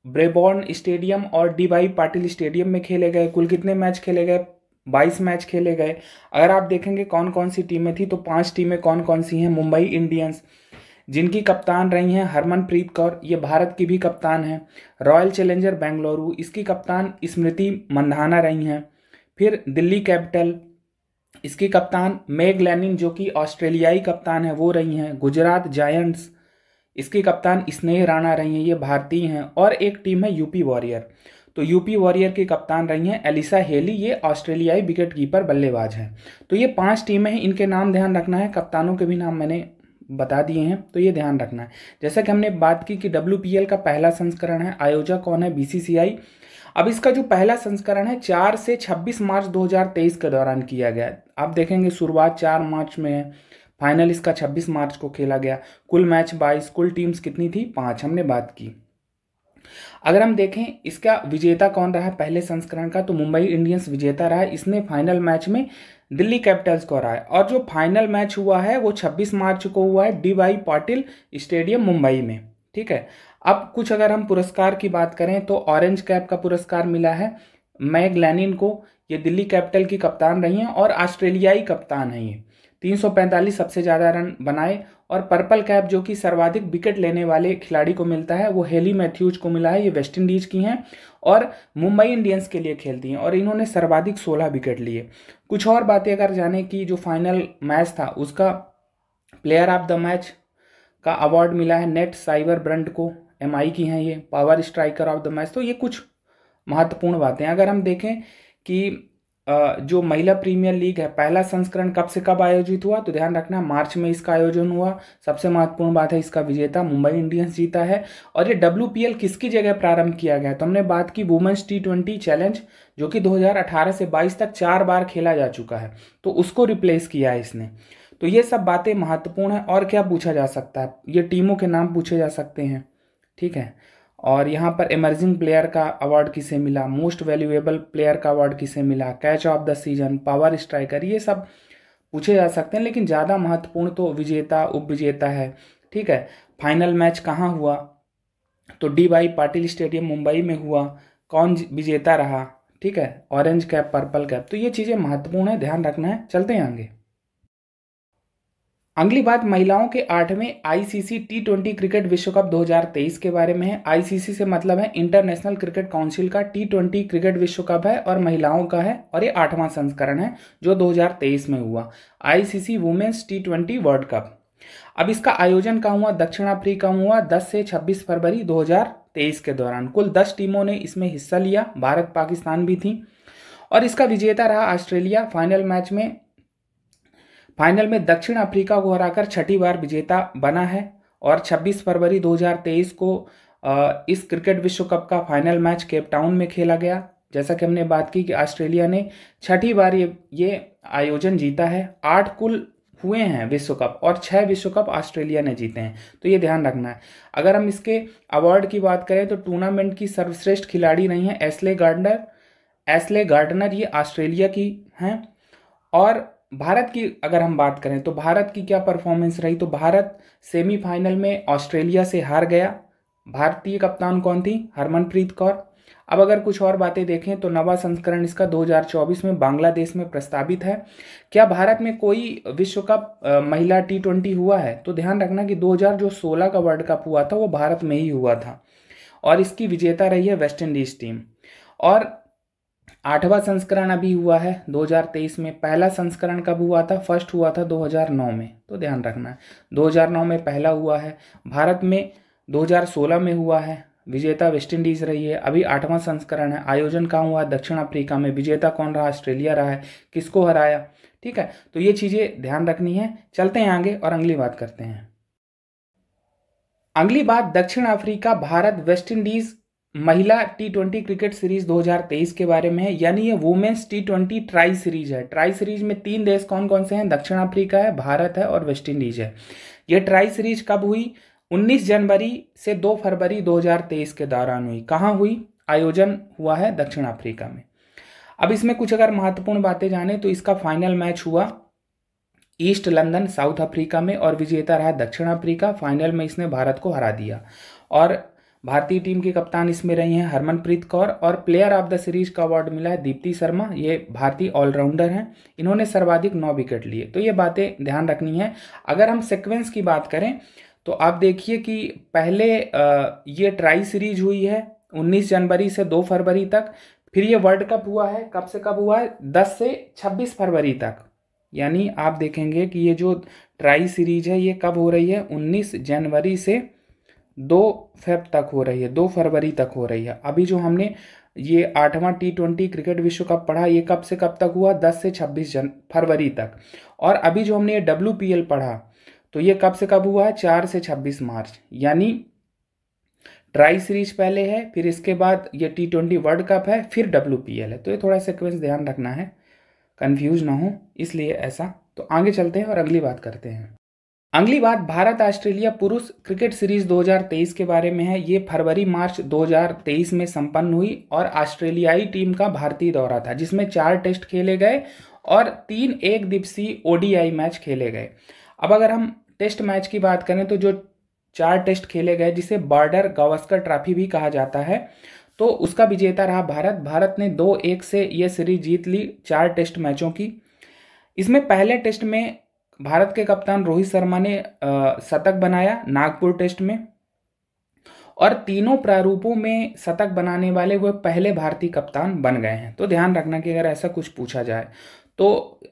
ब्रेबॉर्न स्टेडियम और DY पाटिल स्टेडियम में खेले गए। कुल कितने मैच खेले गए? 22 मैच खेले गए। अगर आप देखेंगे कौन कौन सी टीमें थी, तो 5 टीमें कौन कौन सी हैं? मुंबई इंडियंस, जिनकी कप्तान रही हैं हरमनप्रीत कौर, ये भारत की भी कप्तान है। रॉयल चैलेंजर बेंगलुरु, इसकी कप्तान स्मृति मंधाना रही हैं। फिर दिल्ली कैपिटल, इसकी कप्तान मेग लैनिन जो कि ऑस्ट्रेलियाई कप्तान है वो रही हैं। गुजरात जायंट्स, इसकी कप्तान स्नेह राणा रही हैं, ये भारतीय हैं। और एक टीम है यूपी वॉरियर, तो यूपी वॉरियर की कप्तान रही हैं एलिसा हेली, ये ऑस्ट्रेलियाई विकेट कीपर बल्लेबाज हैं। तो ये 5 टीमें हैं, इनके नाम ध्यान रखना है। कप्तानों के भी नाम मैंने बता दिए हैं, तो ये ध्यान रखना है। जैसा कि हमने बात की कि WPL का पहला संस्करण है, आयोजक कौन है? BCCI। अब इसका जो पहला संस्करण है 4 से 26 मार्च 2023 के दौरान किया गया। आप देखेंगे शुरुआत 4 मार्च में है, फाइनल इसका 26 मार्च को खेला गया। कुल मैच 22, कुल टीम्स कितनी थी? 5, हमने बात की। अगर हम देखें इसका विजेता कौन रहा पहले संस्करण का, तो मुंबई इंडियंस विजेता रहा। इसने फाइनल मैच में दिल्ली कैपिटल्स को हराया और जो फाइनल मैच हुआ है वो 26 मार्च को हुआ है DY पाटिल स्टेडियम मुंबई में, ठीक है। अब कुछ अगर हम पुरस्कार की बात करें तो ऑरेंज कैप का पुरस्कार मिला है मैग लैनिन को, ये दिल्ली कैपिटल की कप्तान रही हैं और ऑस्ट्रेलियाई कप्तान हैं। ये 345 सबसे ज़्यादा रन बनाए। और पर्पल कैप जो कि सर्वाधिक विकेट लेने वाले खिलाड़ी को मिलता है वो हेली मैथ्यूज को मिला है। ये वेस्ट इंडीज की हैं और मुंबई इंडियंस के लिए खेलती हैं और इन्होंने सर्वाधिक 16 विकेट लिए। कुछ और बातें अगर जाने की, जो फाइनल मैच था उसका प्लेयर ऑफ द मैच का अवार्ड मिला है नेट साइबर ब्रंट को, MI की हैं ये, power striker of the match. तो ये कुछ महत्वपूर्ण बातें। अगर हम देखें कि जो महिला प्रीमियर लीग है पहला संस्करण कब से कब आयोजित हुआ, तो ध्यान रखना मार्च में इसका आयोजन हुआ। सबसे महत्वपूर्ण बात है इसका विजेता मुंबई इंडियंस जीता है। और ये WPL किसकी जगह प्रारंभ किया गया, तो हमने बात की वुमेन्स T20 चैलेंज जो कि 2018 से 22 तक 4 बार खेला जा चुका है, तो उसको रिप्लेस किया है इसने। तो ये सब बातें महत्वपूर्ण है। और क्या पूछा जा सकता है, ये टीमों के नाम पूछे जा सकते हैं, ठीक है। और यहाँ पर इमर्जिंग प्लेयर का अवार्ड किसे मिला, मोस्ट वैल्यूएबल प्लेयर का अवार्ड किसे मिला, catch of the season, power striker, ये सब पूछे जा सकते हैं। लेकिन ज़्यादा महत्वपूर्ण तो विजेता उप विजेता है, ठीक है। फाइनल मैच कहाँ हुआ, तो DY पाटिल स्टेडियम मुंबई में हुआ। कौन विजेता रहा, ठीक है, ऑरेंज कैप पर्पल कैप। तो ये चीज़ें महत्वपूर्ण है, ध्यान रखना है। चलते हैं आगे। अगली बात महिलाओं के 8वें ICC T20 क्रिकेट विश्व कप 2023 के बारे में है। ICC से मतलब है इंटरनेशनल क्रिकेट काउंसिल का। T20 क्रिकेट विश्व कप है और महिलाओं का है और ये 8वां संस्करण है जो 2023 में हुआ, ICC women's T20 world cup. अब इसका आयोजन कहाँ हुआ, दक्षिण अफ्रीका में हुआ 10 से 26 फरवरी 2023 के दौरान। कुल 10 टीमों ने इसमें हिस्सा लिया, भारत पाकिस्तान भी थी। और इसका विजेता रहा ऑस्ट्रेलिया। फाइनल में दक्षिण अफ्रीका को हराकर 6ठी बार विजेता बना है। और 26 फरवरी 2023 को इस क्रिकेट विश्व कप का फाइनल मैच केप टाउन में खेला गया। जैसा कि हमने बात की कि ऑस्ट्रेलिया ने 6ठी बार ये आयोजन जीता है। 8 कुल हुए हैं विश्व कप और 6 विश्व कप ऑस्ट्रेलिया ने जीते हैं, तो ये ध्यान रखना है। अगर हम इसके अवार्ड की बात करें तो टूर्नामेंट की सर्वश्रेष्ठ खिलाड़ी रही हैं एस्ले गार्डनर, ये ऑस्ट्रेलिया की हैं। और भारत की अगर हम बात करें तो भारत की क्या परफॉर्मेंस रही, तो भारत सेमीफाइनल में ऑस्ट्रेलिया से हार गया। भारतीय कप्तान कौन थी, हरमनप्रीत कौर। अब अगर कुछ और बातें देखें तो नवा संस्करण इसका 2024 में बांग्लादेश में प्रस्तावित है। क्या भारत में कोई विश्व कप महिला T20 हुआ है, तो ध्यान रखना कि 2016 का वर्ल्ड कप हुआ था वो भारत में ही हुआ था और इसकी विजेता रही है वेस्ट इंडीज टीम। और 8वां संस्करण अभी हुआ है 2023 में। पहला संस्करण कब हुआ था, फर्स्ट हुआ था 2009 में, तो ध्यान रखना है 2009 में पहला हुआ है। भारत में 2016 में हुआ है, विजेता वेस्ट इंडीज रही है। अभी 8वां संस्करण है। आयोजन कहाँ हुआ, दक्षिण अफ्रीका में। विजेता कौन रहा, ऑस्ट्रेलिया रहा है। किसको हराया, ठीक है, तो ये चीजें ध्यान रखनी है। चलते हैं आगे और अगली बात करते हैं। अगली बात दक्षिण अफ्रीका भारत वेस्ट इंडीज महिला T20 क्रिकेट सीरीज 2023 के बारे में है, यानी ये वुमेन्स T20 ट्राई सीरीज है। ट्राई सीरीज में 3 देश कौन कौन से हैं, दक्षिण अफ्रीका है, भारत है और वेस्ट इंडीज है। ये ट्राई सीरीज कब हुई, 19 जनवरी से 2 फरवरी 2023 के दौरान हुई। कहाँ हुई, आयोजन हुआ है दक्षिण अफ्रीका में। अब इसमें कुछ अगर महत्वपूर्ण बातें जाने तो इसका फाइनल मैच हुआ ईस्ट लंदन साउथ अफ्रीका में और विजेता रहा दक्षिण अफ्रीका। फाइनल में इसने भारत को हरा दिया और भारतीय टीम की कप्तान इसमें रही हैं हरमनप्रीत कौर और प्लेयर ऑफ द सीरीज का अवार्ड मिला है दीप्ति शर्मा। ये भारतीय ऑलराउंडर हैं, इन्होंने सर्वाधिक 9 विकेट लिए। तो ये बातें ध्यान रखनी है। अगर हम सीक्वेंस की बात करें तो आप देखिए कि पहले ये ट्राई सीरीज हुई है 19 जनवरी से 2 फरवरी तक। फिर ये वर्ल्ड कप हुआ है, कब से कब हुआ है, 10 से 26 फरवरी तक। यानी आप देखेंगे कि ये जो ट्राई सीरीज है ये कब हो रही है, 19 जनवरी से 2 तक हो रही है, 2 फरवरी तक हो रही है। अभी जो हमने ये 8वां T20 क्रिकेट विश्व कप पढ़ा ये कब से कब तक हुआ, 10 से 26 फरवरी तक। और अभी जो हमने ये WPL पढ़ा तो ये कब से कब हुआ है, 4 से 26 मार्च। यानी ट्राई सीरीज पहले है, फिर इसके बाद ये T20 वर्ल्ड कप है, फिर WPL है। तो ये थोड़ा सीक्वेंस ध्यान रखना है, कंफ्यूज ना हो, इसलिए ऐसा। तो आगे चलते हैं और अगली बात करते हैं। अगली बात भारत ऑस्ट्रेलिया पुरुष क्रिकेट सीरीज 2023 के बारे में है। ये फरवरी मार्च 2023 में संपन्न हुई और ऑस्ट्रेलियाई टीम का भारतीय दौरा था जिसमें 4 टेस्ट खेले गए और 3 एक दिवसीय ODI मैच खेले गए। अब अगर हम टेस्ट मैच की बात करें तो जो 4 टेस्ट खेले गए जिसे बॉर्डर गावस्कर ट्रॉफी भी कहा जाता है, तो उसका विजेता रहा भारत। भारत ने 2-1 से ये सीरीज जीत ली 4 टेस्ट मैचों की। इसमें पहले टेस्ट में भारत के कप्तान रोहित शर्मा ने शतक बनाया नागपुर टेस्ट में और तीनों प्रारूपों में शतक बनाने वाले वो पहले भारतीय कप्तान बन गए हैं। तो ध्यान रखना कि अगर ऐसा कुछ पूछा जाए तो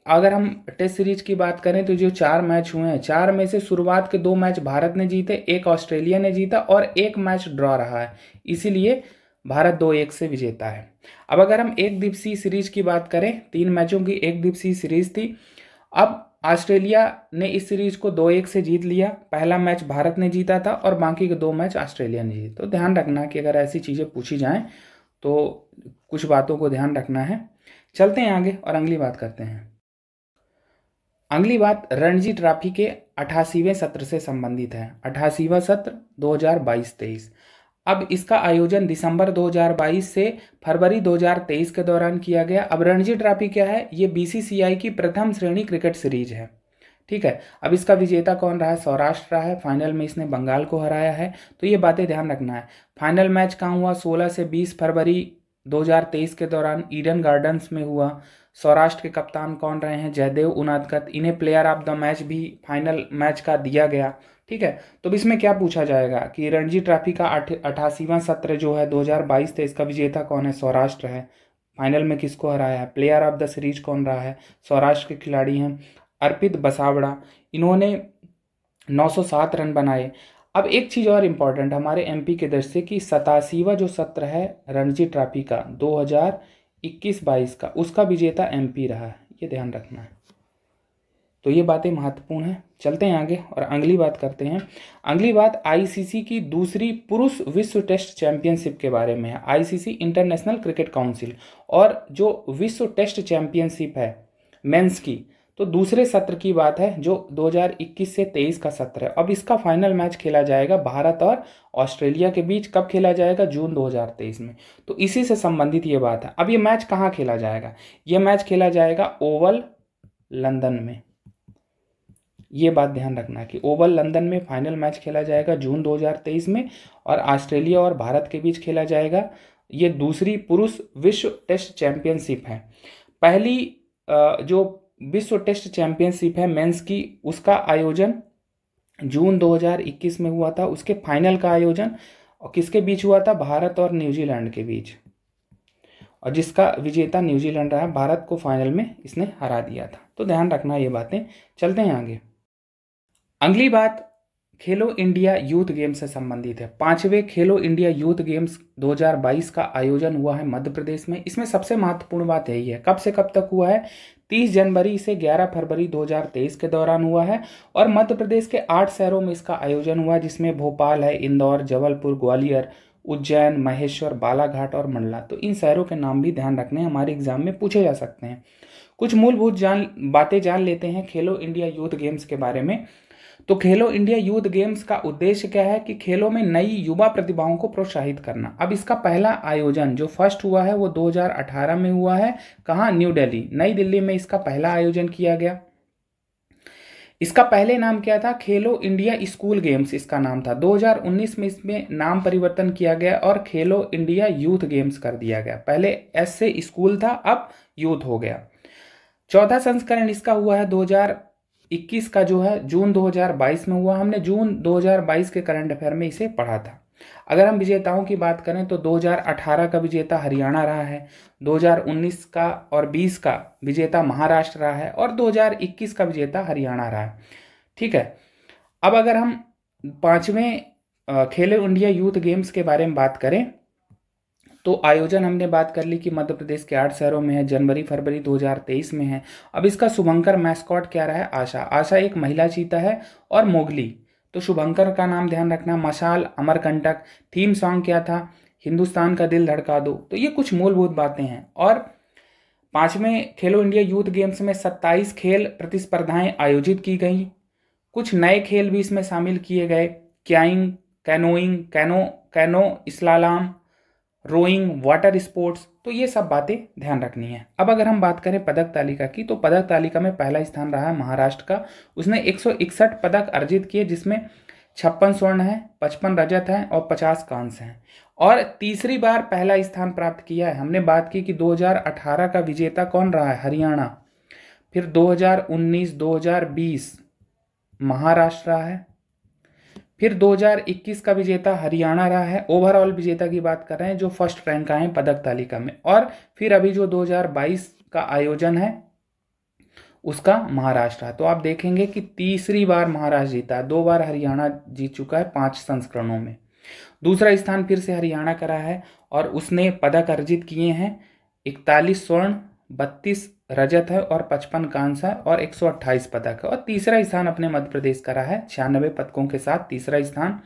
अगर हम टेस्ट सीरीज की बात करें तो जो 4 मैच हुए हैं, 4 में से शुरुआत के 2 मैच भारत ने जीते, 1 ऑस्ट्रेलिया ने जीता और 1 मैच ड्रॉ रहा है, इसीलिए भारत 2-1 से विजेता है। अब अगर हम एक दिवसीय सीरीज की बात करें, 3 मैचों की एक दिवसीय सीरीज थी। अब ऑस्ट्रेलिया ने इस सीरीज को 2-1 से जीत लिया। पहला मैच भारत ने जीता था और बाकी के 2 मैच ऑस्ट्रेलिया ने जीते। तो ध्यान रखना कि अगर ऐसी चीज़ें पूछी जाएं तो कुछ बातों को ध्यान रखना है। चलते हैं आगे और अगली बात करते हैं। अगली बात रणजी ट्रॉफी के 88वें सत्र से संबंधित है। 88वां सत्र 2022-23। अब इसका आयोजन दिसंबर 2022 से फरवरी 2023 के दौरान किया गया। अब रणजी ट्रॉफी क्या है, ये BCCI की प्रथम श्रेणी क्रिकेट सीरीज है, ठीक है। अब इसका विजेता कौन रहा है, सौराष्ट्र रहा है। फाइनल में इसने बंगाल को हराया है। तो ये बातें ध्यान रखना है। फाइनल मैच कहाँ हुआ, 16 से 20 फरवरी 2023 के दौरान ईडन गार्डन्स में हुआ। सौराष्ट्र के कप्तान कौन रहे हैं, जयदेव उनादकत। इन्हें प्लेयर ऑफ द मैच भी फाइनल मैच का दिया गया, ठीक है। तो इसमें क्या पूछा जाएगा कि रणजी ट्रॉफी का 88वां सत्र जो है 2022-23 का विजेता कौन है, सौराष्ट्र है। फाइनल में किसको हराया है, प्लेयर ऑफ द सीरीज कौन रहा है, सौराष्ट्र के खिलाड़ी हैं अर्पित बसावड़ा। इन्होंने 907 रन बनाए। अब एक चीज़ और इम्पॉर्टेंट हमारे MP के दृष्टि से कि 87वां जो सत्र है रणजी ट्रॉफी का 2021-22 का, उसका विजेता MP रहा है, ये ध्यान रखना है। तो ये बातें महत्वपूर्ण हैं। चलते हैं आगे और अगली बात करते हैं। अगली बात ICC की दूसरी पुरुष विश्व टेस्ट चैंपियनशिप के बारे में है। ICC इंटरनेशनल क्रिकेट काउंसिल और जो विश्व टेस्ट चैंपियनशिप है मेंस की, तो दूसरे सत्र की बात है जो 2021 से 23 का सत्र है। अब इसका फाइनल मैच खेला जाएगा भारत और ऑस्ट्रेलिया के बीच। कब खेला जाएगा? जून 2023 में। तो इसी से संबंधित ये बात है। अब ये मैच कहाँ खेला जाएगा? ये मैच खेला जाएगा ओवल लंदन में। ये बात ध्यान रखना कि ओवल लंदन में फाइनल मैच खेला जाएगा जून 2023 में, और ऑस्ट्रेलिया और भारत के बीच खेला जाएगा। ये दूसरी पुरुष विश्व टेस्ट चैंपियनशिप है। पहली जो विश्व टेस्ट चैंपियनशिप है मेंस की, उसका आयोजन जून 2021 में हुआ था। उसके फाइनल का आयोजन किसके बीच हुआ था? भारत और न्यूजीलैंड के बीच, और जिसका विजेता न्यूजीलैंड रहा। भारत को फाइनल में इसने हरा दिया था। तो ध्यान रखना ये बातें। चलते हैं आगे। अगली बात खेलो इंडिया यूथ गेम्स से संबंधित है। 5वें खेलो इंडिया यूथ गेम्स 2022 का आयोजन हुआ है मध्य प्रदेश में। इसमें सबसे महत्वपूर्ण बात यही है, कब से कब तक हुआ है? 30 जनवरी से 11 फरवरी 2023 के दौरान हुआ है, और मध्य प्रदेश के 8 शहरों में इसका आयोजन हुआ, जिसमें भोपाल है, इंदौर, जबलपुर, ग्वालियर, उज्जैन, महेश्वर, बालाघाट और मंडला। तो इन शहरों के नाम भी ध्यान रखने, हमारे एग्जाम में पूछे जा सकते हैं। कुछ मूलभूत बातें जान लेते हैं खेलो इंडिया यूथ गेम्स के बारे में। तो खेलो इंडिया यूथ गेम्स का उद्देश्य क्या है कि खेलों में नई युवा प्रतिभाओं को प्रोत्साहित करना। अब इसका पहला आयोजन जो फर्स्ट हुआ है वो 2018 में हुआ है। कहाँ? न्यू दिल्ली, नई दिल्ली में इसका पहला आयोजन किया गया। इसका पहले नाम क्या था? खेलो इंडिया स्कूल गेम्स इसका नाम था। 2019 में इसमें नाम परिवर्तन किया गया और खेलो इंडिया यूथ गेम्स कर दिया गया। पहले एस से स्कूल था, अब यूथ हो गया। चौथा संस्करण इसका हुआ है 2021 का, जो है जून 2022 में हुआ। हमने जून 2022 के करंट अफेयर में इसे पढ़ा था। अगर हम विजेताओं की बात करें तो 2018 का विजेता हरियाणा रहा है, 2019 का और 20 का विजेता महाराष्ट्र रहा है, और 2021 का विजेता हरियाणा रहा है। ठीक है। अब अगर हम 5वें खेलो इंडिया यूथ गेम्स के बारे में बात करें तो आयोजन हमने बात कर ली कि मध्य प्रदेश के 8 शहरों में है, जनवरी फरवरी 2023 में है। अब इसका शुभंकर मैस्कॉट क्या रहा है? आशा। आशा एक महिला चीता है, और मोगली। तो शुभंकर का नाम ध्यान रखना। मशाल, अमरकंटक। थीम सॉन्ग क्या था? हिंदुस्तान का दिल धड़का दो। तो ये कुछ मूलभूत बातें हैं। और 5वें खेलो इंडिया यूथ गेम्स में 27 खेल प्रतिस्पर्धाएं आयोजित की गई। कुछ नए खेल भी इसमें शामिल किए गए, kayaking, canoeing, canoe slalom, rowing, water sports. तो ये सब बातें ध्यान रखनी है। अब अगर हम बात करें पदक तालिका की, तो पदक तालिका में पहला स्थान रहा है महाराष्ट्र का। उसने 161 पदक अर्जित किए, जिसमें 56 स्वर्ण है, 55 रजत है और 50 कांस्य हैं। और तीसरी बार पहला स्थान प्राप्त किया है। हमने बात की कि 2018 का विजेता कौन रहा है? हरियाणा। फिर 2019, 2020 महाराष्ट्र रहा है। फिर 2021 का विजेता हरियाणा रहा है। ओवरऑल विजेता की बात कर रहे हैं जो फर्स्ट रैंक आए हैं पदक तालिका में। और फिर अभी जो 2022 का आयोजन है उसका महाराष्ट्र है। तो आप देखेंगे कि तीसरी बार महाराष्ट्र जीता है, 2 बार हरियाणा जीत चुका है 5 संस्करणों में। दूसरा स्थान फिर से हरियाणा का रहा है, और उसने पदक अर्जित किए हैं 41 स्वर्ण, 32 रजत है और 55 कांस्य और 128 पदक है। और तीसरा स्थान अपने मध्य प्रदेश का रहा है 96 पदकों के साथ। तीसरा स्थान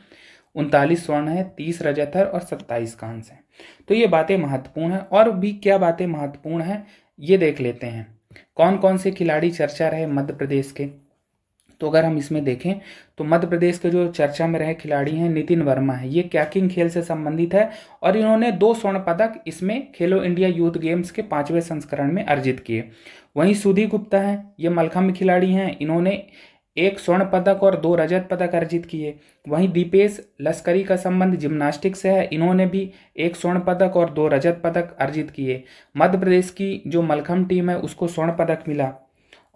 39 स्वर्ण है, 30 रजत है और 27 कांस्य है। तो ये बातें महत्वपूर्ण है। और भी क्या बातें महत्वपूर्ण है ये देख लेते हैं। कौन कौन से खिलाड़ी चर्चा रहे मध्य प्रदेश के? तो अगर हम इसमें देखें तो मध्य प्रदेश के जो चर्चा में रहे खिलाड़ी हैं, नितिन वर्मा है। ये कैकिंग खेल से संबंधित है, और इन्होंने 2 स्वर्ण पदक इसमें खेलो इंडिया यूथ गेम्स के 5वें संस्करण में अर्जित किए। वहीं सुधी गुप्ता हैं, ये मलखम्ब खिलाड़ी हैं। इन्होंने 1 स्वर्ण पदक और 2 रजत पदक अर्जित किए। वहीं दीपेश लश्करी का संबंध जिम्नास्टिक से है। इन्होंने भी 1 स्वर्ण पदक और 2 रजत पदक अर्जित किए। मध्य प्रदेश की जो मलखम्ब टीम है उसको स्वर्ण पदक मिला।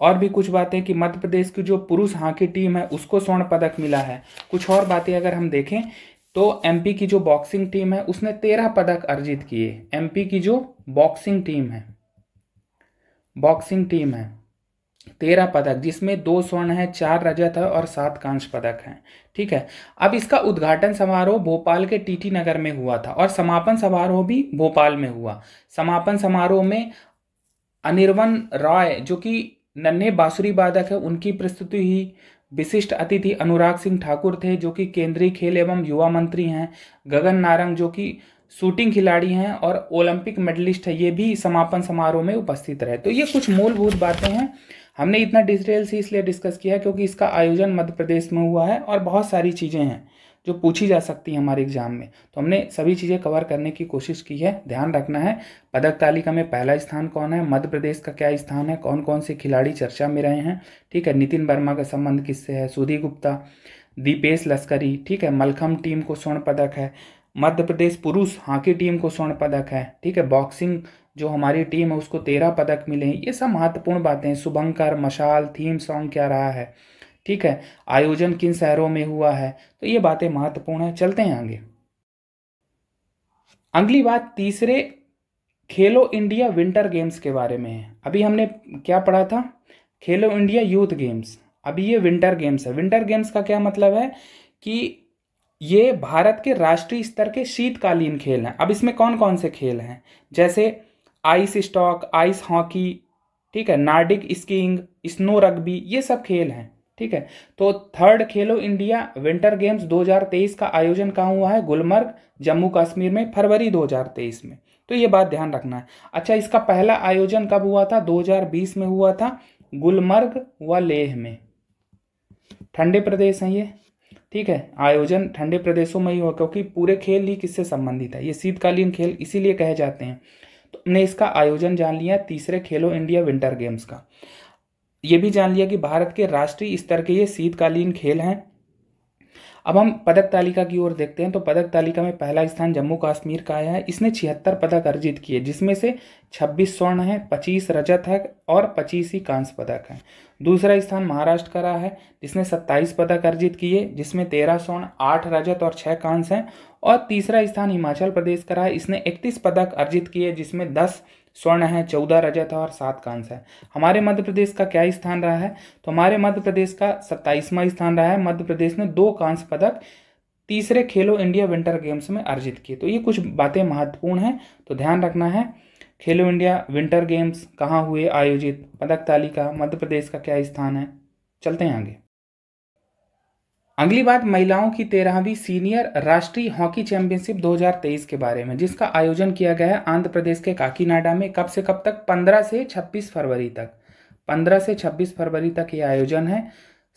और भी कुछ बातें कि मध्य प्रदेश की जो पुरुष हॉकी टीम है उसको स्वर्ण पदक मिला है। कुछ और बातें अगर हम देखें तो एमपी की जो बॉक्सिंग टीम है उसने 13 पदक अर्जित किए। एमपी की जो बॉक्सिंग टीम है 13 पदक, जिसमें 2 स्वर्ण है, 4 रजत है और 7 कांस्य पदक हैं। ठीक है। अब इसका उद्घाटन समारोह भोपाल के टीटी नगर में हुआ था, और समापन समारोह भी भोपाल में हुआ। समापन समारोह में अनिर्वन रॉय जो कि नन्हे बांसुरी वादक है, उनकी प्रस्तुति हुई। विशिष्ट अतिथि अनुराग सिंह ठाकुर थे जो कि केंद्रीय खेल एवं युवा मंत्री हैं। गगन नारंग जो कि शूटिंग खिलाड़ी हैं और ओलंपिक मेडलिस्ट है, ये भी समापन समारोह में उपस्थित रहे। तो ये कुछ मूलभूत बातें हैं। हमने इतना डिटेल से इसलिए डिस्कस किया क्योंकि इसका आयोजन मध्य प्रदेश में हुआ है और बहुत सारी चीज़ें हैं जो पूछी जा सकती हैं हमारे एग्जाम में, तो हमने सभी चीज़ें कवर करने की कोशिश की है। ध्यान रखना है पदक तालिका में पहला स्थान कौन है, मध्य प्रदेश का क्या स्थान है, कौन कौन से खिलाड़ी चर्चा में रहे हैं, ठीक है। नितिन वर्मा का संबंध किससे है, सुधी गुप्ता, दीपेश लश्करी, ठीक है। मलखम्ब टीम को स्वर्ण पदक है, मध्य प्रदेश पुरुष हॉकी टीम को स्वर्ण पदक है, ठीक है। बॉक्सिंग जो हमारी टीम है उसको 13 पदक मिले हैं। ये सब महत्वपूर्ण बातें हैं। शुभंकर, मशाल, थीम सॉन्ग क्या रहा है, ठीक है। आयोजन किन शहरों में हुआ है, तो ये बातें महत्वपूर्ण है। चलते हैं आगे। अगली बात तीसरे खेलो इंडिया विंटर गेम्स के बारे में है। अभी हमने क्या पढ़ा था, खेलो इंडिया यूथ गेम्स, अभी ये विंटर गेम्स है। विंटर गेम्स का क्या मतलब है कि ये भारत के राष्ट्रीय स्तर के शीतकालीन खेल हैं। अब इसमें कौन कौन से खेल हैं, जैसे आइस स्टॉक, आइस हॉकी, ठीक है, नार्डिक स्कीइंग, स्नो रग्बी, ये सब खेल हैं, ठीक है। तो थर्ड खेलो इंडिया विंटर गेम्स 2023 का आयोजन कहाँ हुआ है, गुलमर्ग, जम्मू कश्मीर में, फरवरी 2023 में। तो ये बात ध्यान रखना है। अच्छा, इसका पहला आयोजन कब हुआ था, 2020 में हुआ था, गुलमर्ग व लेह में। ठंडे प्रदेश हैं ये, ठीक है। आयोजन ठंडे प्रदेशों में ही हुआ क्योंकि पूरे खेल ही किससे संबंधित है, ये शीतकालीन खेल इसीलिए कहे जाते हैं। तो हमने इसका आयोजन जान लिया तीसरे खेलो इंडिया विंटर गेम्स का। ये भी जान लिया कि भारत के राष्ट्रीय स्तर के ये शीतकालीन खेल हैं। अब हम पदक तालिका की ओर देखते हैं। तो पदक तालिका में पहला स्थान जम्मू कश्मीर का आया है। इसने 76 पदक अर्जित किए, जिसमें से 26 स्वर्ण है, 25 रजत है और 25 ही कांस्य पदक है। दूसरा स्थान महाराष्ट्र का रहा है, जिसने 27 पदक अर्जित किए, जिसमें 13 स्वर्ण, 8 रजत और 6 कांस्य हैं। और तीसरा स्थान हिमाचल प्रदेश का रहा है, इसने 31 पदक अर्जित किए, जिसमें 10 स्वर्ण है, 14 रजत और 7 कांस्य है। हमारे मध्य प्रदेश का क्या स्थान रहा है, तो हमारे मध्य प्रदेश का 27वां स्थान रहा है। मध्य प्रदेश ने 2 कांस्य पदक तीसरे खेलो इंडिया विंटर गेम्स में अर्जित किए। तो ये कुछ बातें महत्वपूर्ण हैं, तो ध्यान रखना है। खेलो इंडिया विंटर गेम्स कहाँ हुए आयोजित, पदक तालिका, मध्य प्रदेश का क्या स्थान है। चलते हैं आगे। अगली बात महिलाओं की 13वीं सीनियर राष्ट्रीय हॉकी चैंपियनशिप 2023 के बारे में, जिसका आयोजन किया गया है आंध्र प्रदेश के काकीनाडा में। कब से कब तक, 15 से 26 फरवरी तक। 15 से 26 फरवरी तक ये आयोजन है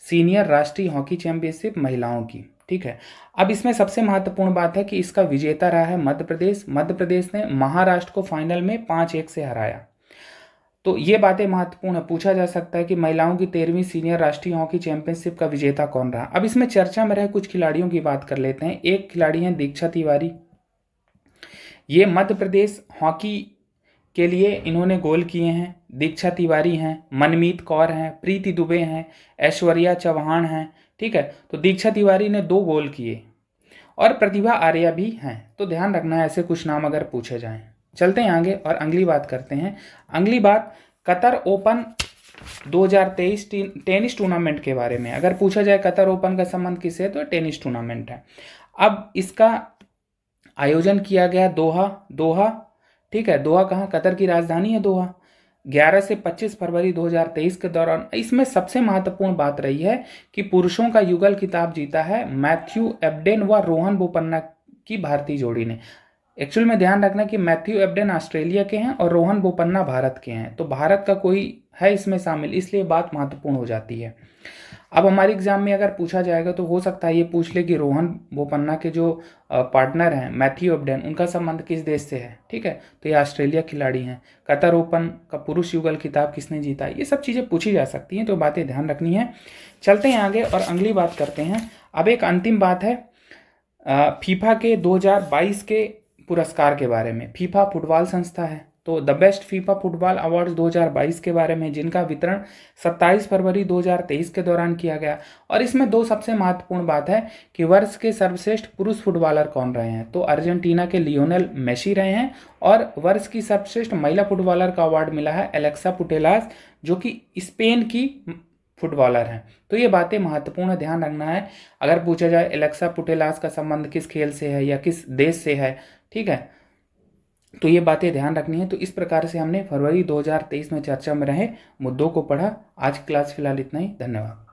सीनियर राष्ट्रीय हॉकी चैंपियनशिप महिलाओं की, ठीक है। अब इसमें सबसे महत्वपूर्ण बात है कि इसका विजेता रहा है मध्य प्रदेश। मध्य प्रदेश ने महाराष्ट्र को फाइनल में 5-1 से हराया। तो ये बातें महत्वपूर्ण है। पूछा जा सकता है कि महिलाओं की 13वीं सीनियर राष्ट्रीय हॉकी चैंपियनशिप का विजेता कौन रहा। अब इसमें चर्चा में रहे कुछ खिलाड़ियों की बात कर लेते हैं। एक खिलाड़ी हैं दीक्षा तिवारी, ये मध्य प्रदेश हॉकी के लिए इन्होंने गोल किए हैं। दीक्षा तिवारी हैं, मनमीत कौर हैं, प्रीति दुबे हैं, ऐश्वर्या चौहान हैं, ठीक है। तो दीक्षा तिवारी ने 2 गोल किए और प्रतिभा आर्या भी हैं। तो ध्यान रखना है ऐसे कुछ नाम अगर पूछे जाएं। चलते हैं आगे और अगली बात करते हैं। अगली बात कतर ओपन 2023 टेनिस टूर्नामेंट के बारे में। अगर पूछा जाए कतर ओपन का संबंध किससे है, तो टेनिस टूर्नामेंट है। अब इसका आयोजन किया गया दोहा, ठीक है। दोहा कहाँ, कतर की राजधानी है दोहा। 11 से 25 फरवरी 2023 के दौरान इसमें सबसे महत्वपूर्ण बात रही है कि पुरुषों का युगल खिताब जीता है मैथ्यू एब्डेन व रोहन बोपन्ना की भारतीय जोड़ी ने। एक्चुअल में ध्यान रखना कि मैथ्यू एब्डेन ऑस्ट्रेलिया के हैं और रोहन बोपन्ना भारत के हैं। तो भारत का कोई है इसमें शामिल, इसलिए बात महत्वपूर्ण हो जाती है। अब हमारे एग्जाम में अगर पूछा जाएगा तो हो सकता है ये पूछ ले कि रोहन बोपन्ना के जो पार्टनर हैं मैथ्यू एब्डेन, उनका संबंध किस देश से है, ठीक है। तो ये ऑस्ट्रेलिया खिलाड़ी हैं। कतर ओपन का पुरुष युगल खिताब किसने जीता, ये सब चीज़ें पूछी जा सकती हैं, तो बातें ध्यान रखनी है। चलते हैं आगे और अगली बात करते हैं। अब एक अंतिम बात है फीफा के 2022 के पुरस्कार के बारे में। फीफा फुटबॉल संस्था है, तो the best FIFA football awards 2022 के बारे में, जिनका वितरण 27 फरवरी 2023 के दौरान किया गया। और इसमें 2 सबसे महत्वपूर्ण बात है कि वर्ष के सर्वश्रेष्ठ पुरुष फुटबॉलर कौन रहे हैं, तो अर्जेंटीना के लियोनेल मेसी रहे हैं। और वर्ष की सर्वश्रेष्ठ महिला फुटबॉलर का अवार्ड मिला है एलेक्सा पुटेलास, जो कि स्पेन की फुटबॉलर हैं। तो ये बातें महत्वपूर्ण ध्यान रखना है। अगर पूछा जाए एलेक्सा पुटेलास का संबंध किस खेल से है या किस देश से है, ठीक है, तो ये बातें ध्यान रखनी है। तो इस प्रकार से हमने फरवरी 2023 में चर्चा में रहे मुद्दों को पढ़ा। आज की क्लास फिलहाल इतना ही। धन्यवाद।